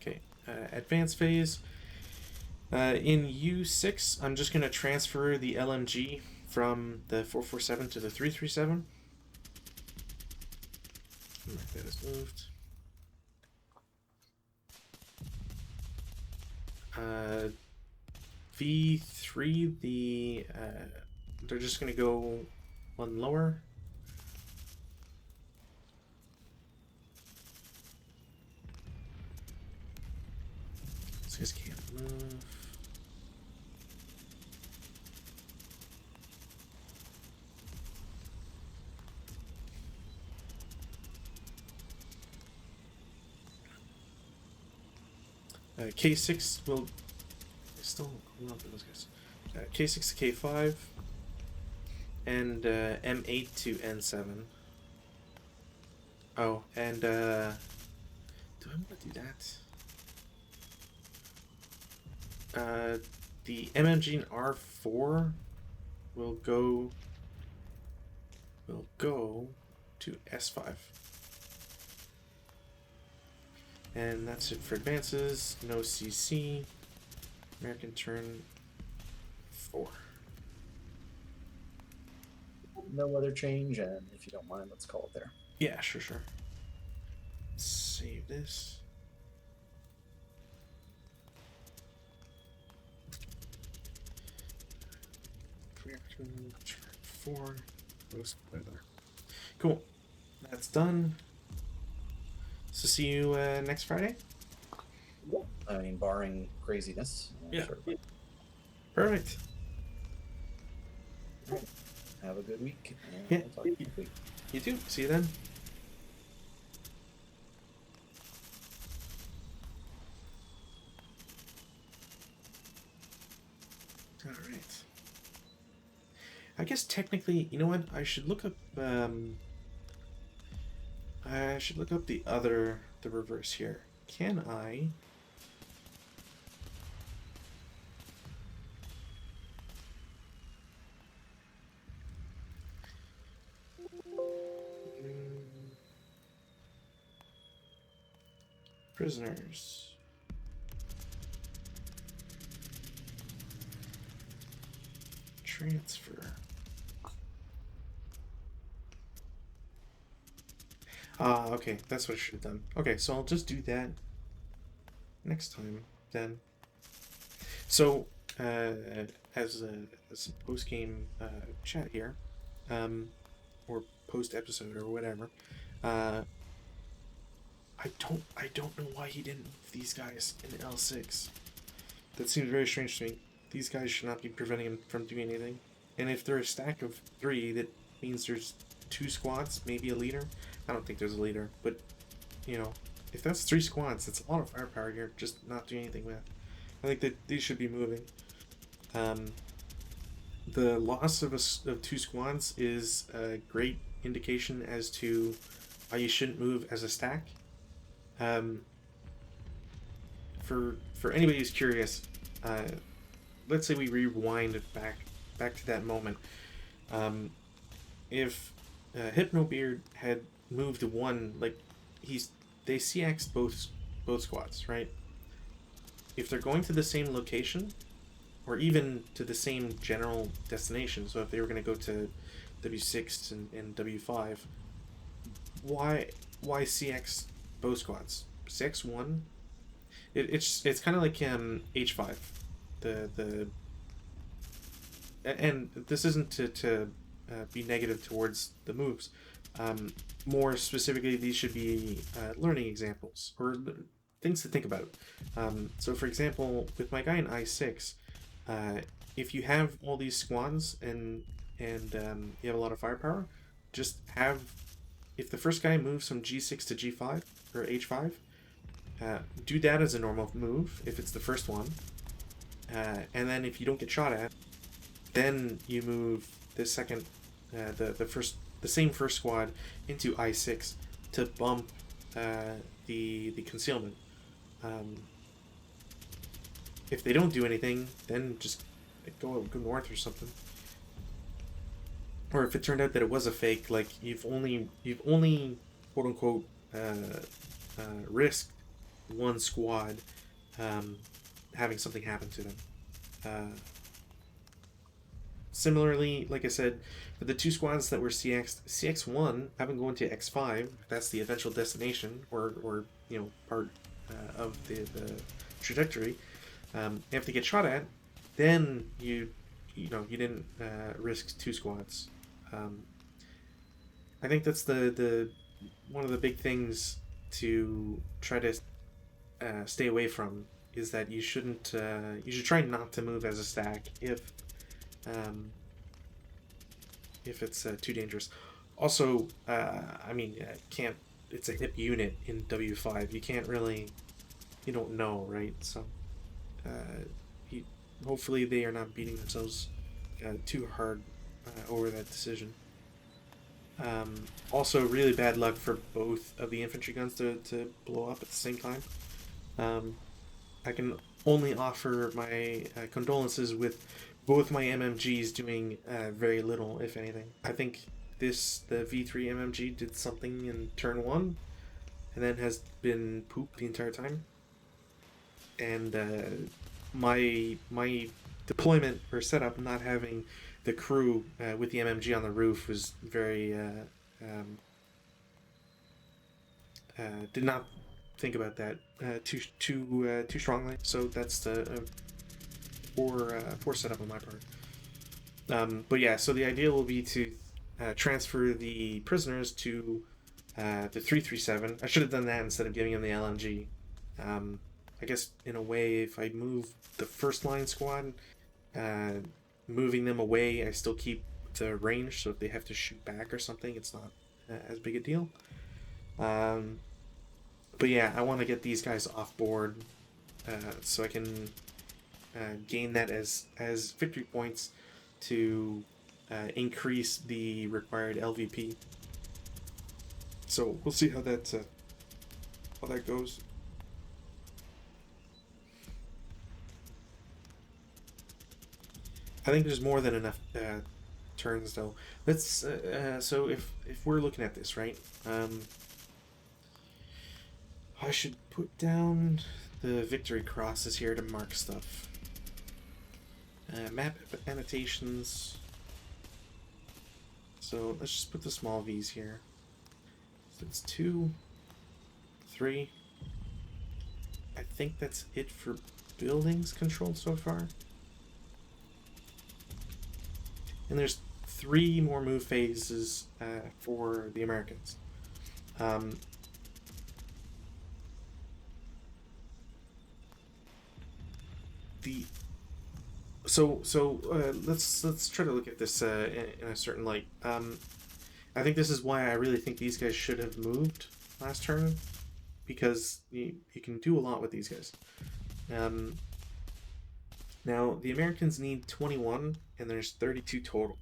Okay, advanced phase. In U6, I'm just going to transfer the LMG from the 447 to the 337. Mark that as moved. V3, they're just going to go one lower. These guys can't move. K6 will still hold on to those guys. K6 to K5 and M8 to N7. Oh, and do I want to do that? The MMG in R4 will go to S5. And that's it for advances. No CC. American turn 4. No other change, and if you don't mind, let's call it there. Yeah, sure. Save this. Reaction 4. Post weather. Cool. That's done. So see you next Friday? I mean, barring craziness. Yeah. Sure. Perfect. Have a good week. And Yeah. we'll talk to you next week. You too. See you then. All right. I guess technically, you know what? I should look up. I should look up the reverse here. Can I? Prisoners. Transfer. Okay, that's what I should have done. Okay, so I'll just do that next time then. So, as a post game chat here, or post episode or whatever, I don't know why he didn't move these guys in L6. That seems very strange to me. These guys should not be preventing him from doing anything. And if they're a stack of 3, that means there's 2 squads, maybe a leader. I don't think there's a leader, but you know, if that's 3 squads, that's a lot of firepower here, just not doing anything with. I think that these should be moving. The loss of 2 squads is a great indication as to why you shouldn't move as a stack. For anybody who's curious, let's say we rewind back to that moment. If Hypnobeard had moved 1, like they CX'd both squads, right? If they're going to the same location, or even to the same general destination, so if they were going to go to W6 and W5, why CX both squads? CX 1. It's kind of like H5, and this isn't to be negative towards the moves. More specifically, these should be learning examples or things to think about. So, for example, with my guy in I6, if you have all these squads and you have a lot of firepower, just have, if the first guy moves from G6 to G5 or H5, do that as a normal move if it's the first one, and then if you don't get shot at, then you move the second, the same first squad into I6 to bump the concealment. If they don't do anything, then just go north or something. Or if it turned out that it was a fake, like you've only quote unquote risked 1 squad having something happen to them. Similarly, like I said, for the 2 squads that were CX1 having going to X5, that's the eventual destination or you know, part of the trajectory. If they get shot at, then you didn't risk 2 squads. I think that's the one of the big things to try to stay away from, is that you shouldn't you should try not to move as a stack if it's too dangerous. Also, I mean, it's a hip unit in W5. You can't really, you don't know, right? So hopefully they are not beating themselves too hard over that decision. Also, really bad luck for both of the infantry guns to blow up at the same time. I can only offer my condolences with both my MMGs doing very little, if anything. I think the V3 MMG did something in turn 1, and then has been pooped the entire time. And my deployment or setup, not having the crew with the MMG on the roof, was very did not think about that too strongly. So that's the poor setup on my part. But yeah, so the idea will be to transfer the prisoners to the 337. I should have done that instead of giving them the LMG. Um, I guess in a way, if I move the first line squad, uh, moving them away, I still keep the range. So if they have to shoot back or something, it's not as big a deal. Um, but yeah, I want to get these guys off board so I can gain that as victory points to increase the required LVP. So we'll see how that goes. I think there's more than enough turns though. Let's so if we're looking at this right, I should put down the victory crosses here to mark stuff. Map annotations. So let's just put the small V's here. So it's 2, 3. I think that's it for buildings controlled so far. And there's 3 more move phases for the Americans. Let's try to look at this in a certain light. I think this is why I really think these guys should have moved last turn, because you can do a lot with these guys. Now the Americans need 21, and there's 32 total.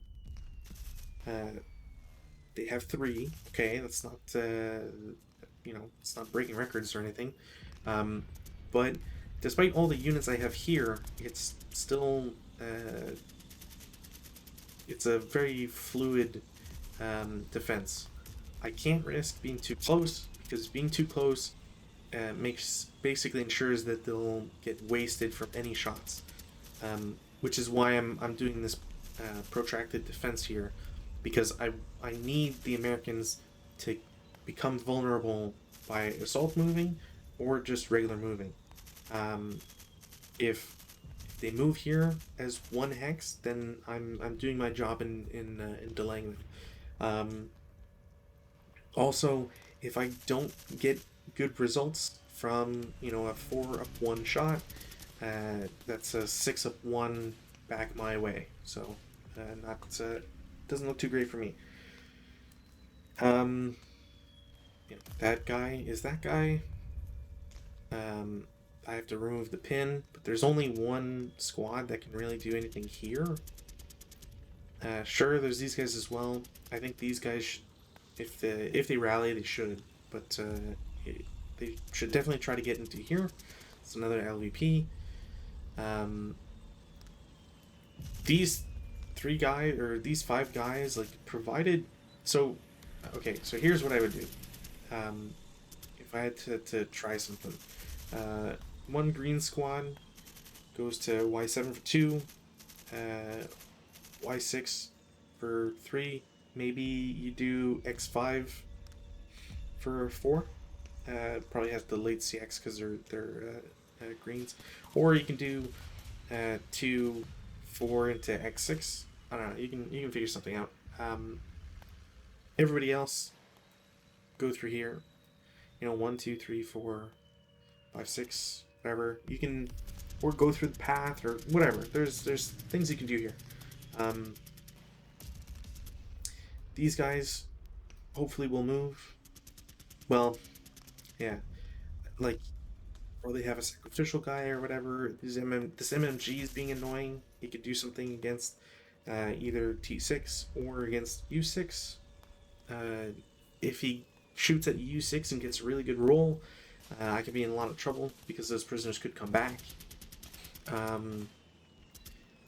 They have 3. Okay, that's not it's not breaking records or anything. But despite all the units I have here, it's still it's a very fluid defense. I can't risk being too close, because being too close basically ensures that they'll get wasted from any shots, which is why I'm doing this protracted defense here, because I need the Americans to become vulnerable by assault moving or just regular moving. If they move here as 1 hex, then I'm doing my job in delaying them. Also, if I don't get good results from a 4 up 1 shot, that's a 6 up 1 back my way. So doesn't look too great for me. That guy is that guy. I have to remove the pin, but there's only 1 squad that can really do anything here. Sure, there's these guys as well. I think these guys, if they rally, they should, but they should definitely try to get into here. It's another LVP. These 3 guys, or these 5 guys, like, provided. So, okay, so here's what I would do. If I had to try something. 1 green squad goes to Y7 for 2, Y6 for 3. Maybe you do X5 for 4. Probably has the late CX because they're greens, or you can do 2, 4 into X6. I don't know. You can figure something out. Everybody else go through here. 1, 2, 3, 4, 5, 6, whatever. You can, or go through the path or whatever. There's things you can do here. These guys hopefully will move. Well, yeah, like, or they have a sacrificial guy or whatever. This MMG is being annoying. He could do something against either T6 or against U6. If he shoots at U6 and gets a really good roll, I could be in a lot of trouble because those prisoners could come back.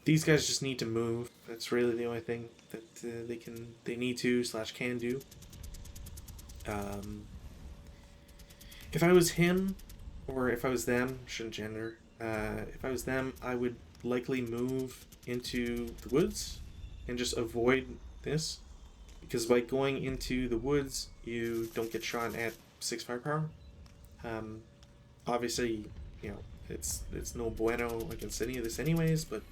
These guys just need to move. That's really the only thing that they need to / can do. If I was him, or if I was them, shouldn't gender. If I was them, I would likely move into the woods and just avoid this, because by going into the woods, you don't get shot at 6 firepower. Obviously, it's no bueno against any of this anyways, but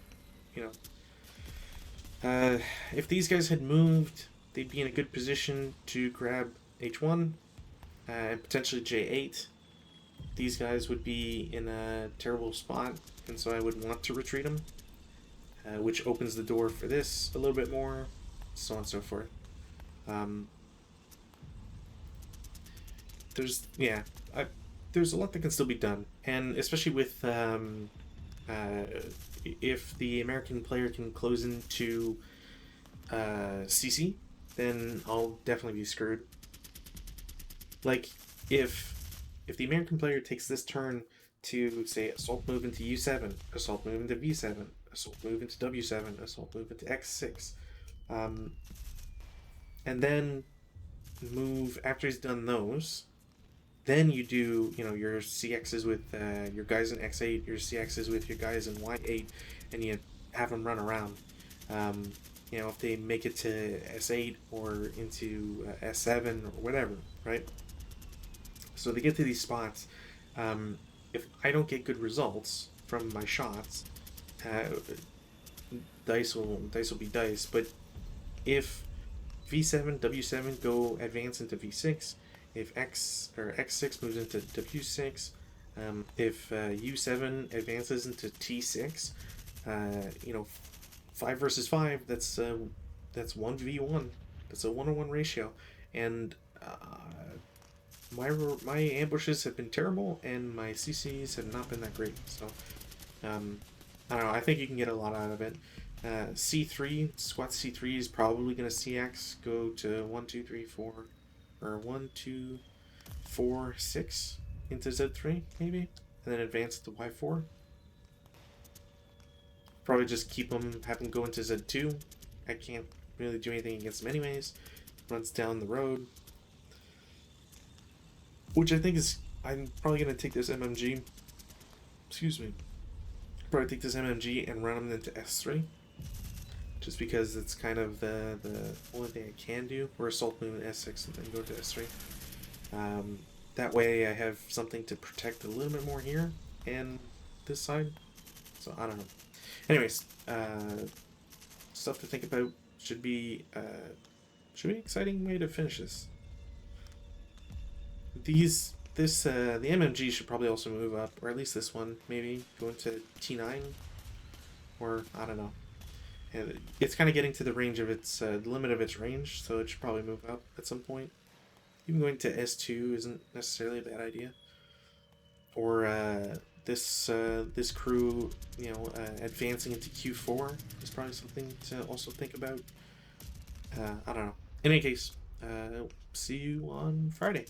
If these guys had moved, they'd be in a good position to grab H1 and potentially J8. These guys would be in a terrible spot, and so I would want to retreat them, which opens the door for this a little bit more, so on and so forth. There's a lot that can still be done, and especially with if the American player can close into CC, then I'll definitely be screwed. Like if the American player takes this turn to say assault move into U7, assault move into V7, assault move into W7, assault move into X6, and then move after he's done those. Then you do, your CXs with your guys in X8, your CXs with your guys in Y8, and you have them run around. If they make it to S8 or into S7 or whatever, right? So they get to these spots. If I don't get good results from my shots, dice will be dice. But if V7, W7 go advance into V6, if X6 moves into W6, if U7 advances into T6, 5 versus 5, that's 1v1. That's a 1-on-1 ratio, and my ambushes have been terrible, and my CCs have not been that great. So I don't know. I think you can get a lot out of it. C3, squat C3 is probably going to CX, go to 1, 2, 3, 4, or 1, 2, 4, 6 into Z3, maybe, and then advance to Y4. Probably just have them go into Z2. I can't really do anything against him anyways. Runs down the road. Which I think is, I'm probably going to take this MMG. Excuse me. Probably take this MMG and run them into S3. Just because it's kind of the only thing I can do. Or assault move in S6 and then go to S3. That way I have something to protect a little bit more here and this side. So I don't know. Anyways, stuff to think about. Should be an exciting way to finish this. The MMG should probably also move up, or at least this one, maybe go into T9, or I don't know. And it's kind of getting to the range of its the limit of its range, so it should probably move up at some point. Even going to S2 isn't necessarily a bad idea. Or this crew, advancing into Q4 is probably something to also think about. I don't know. In any case, see you on Friday.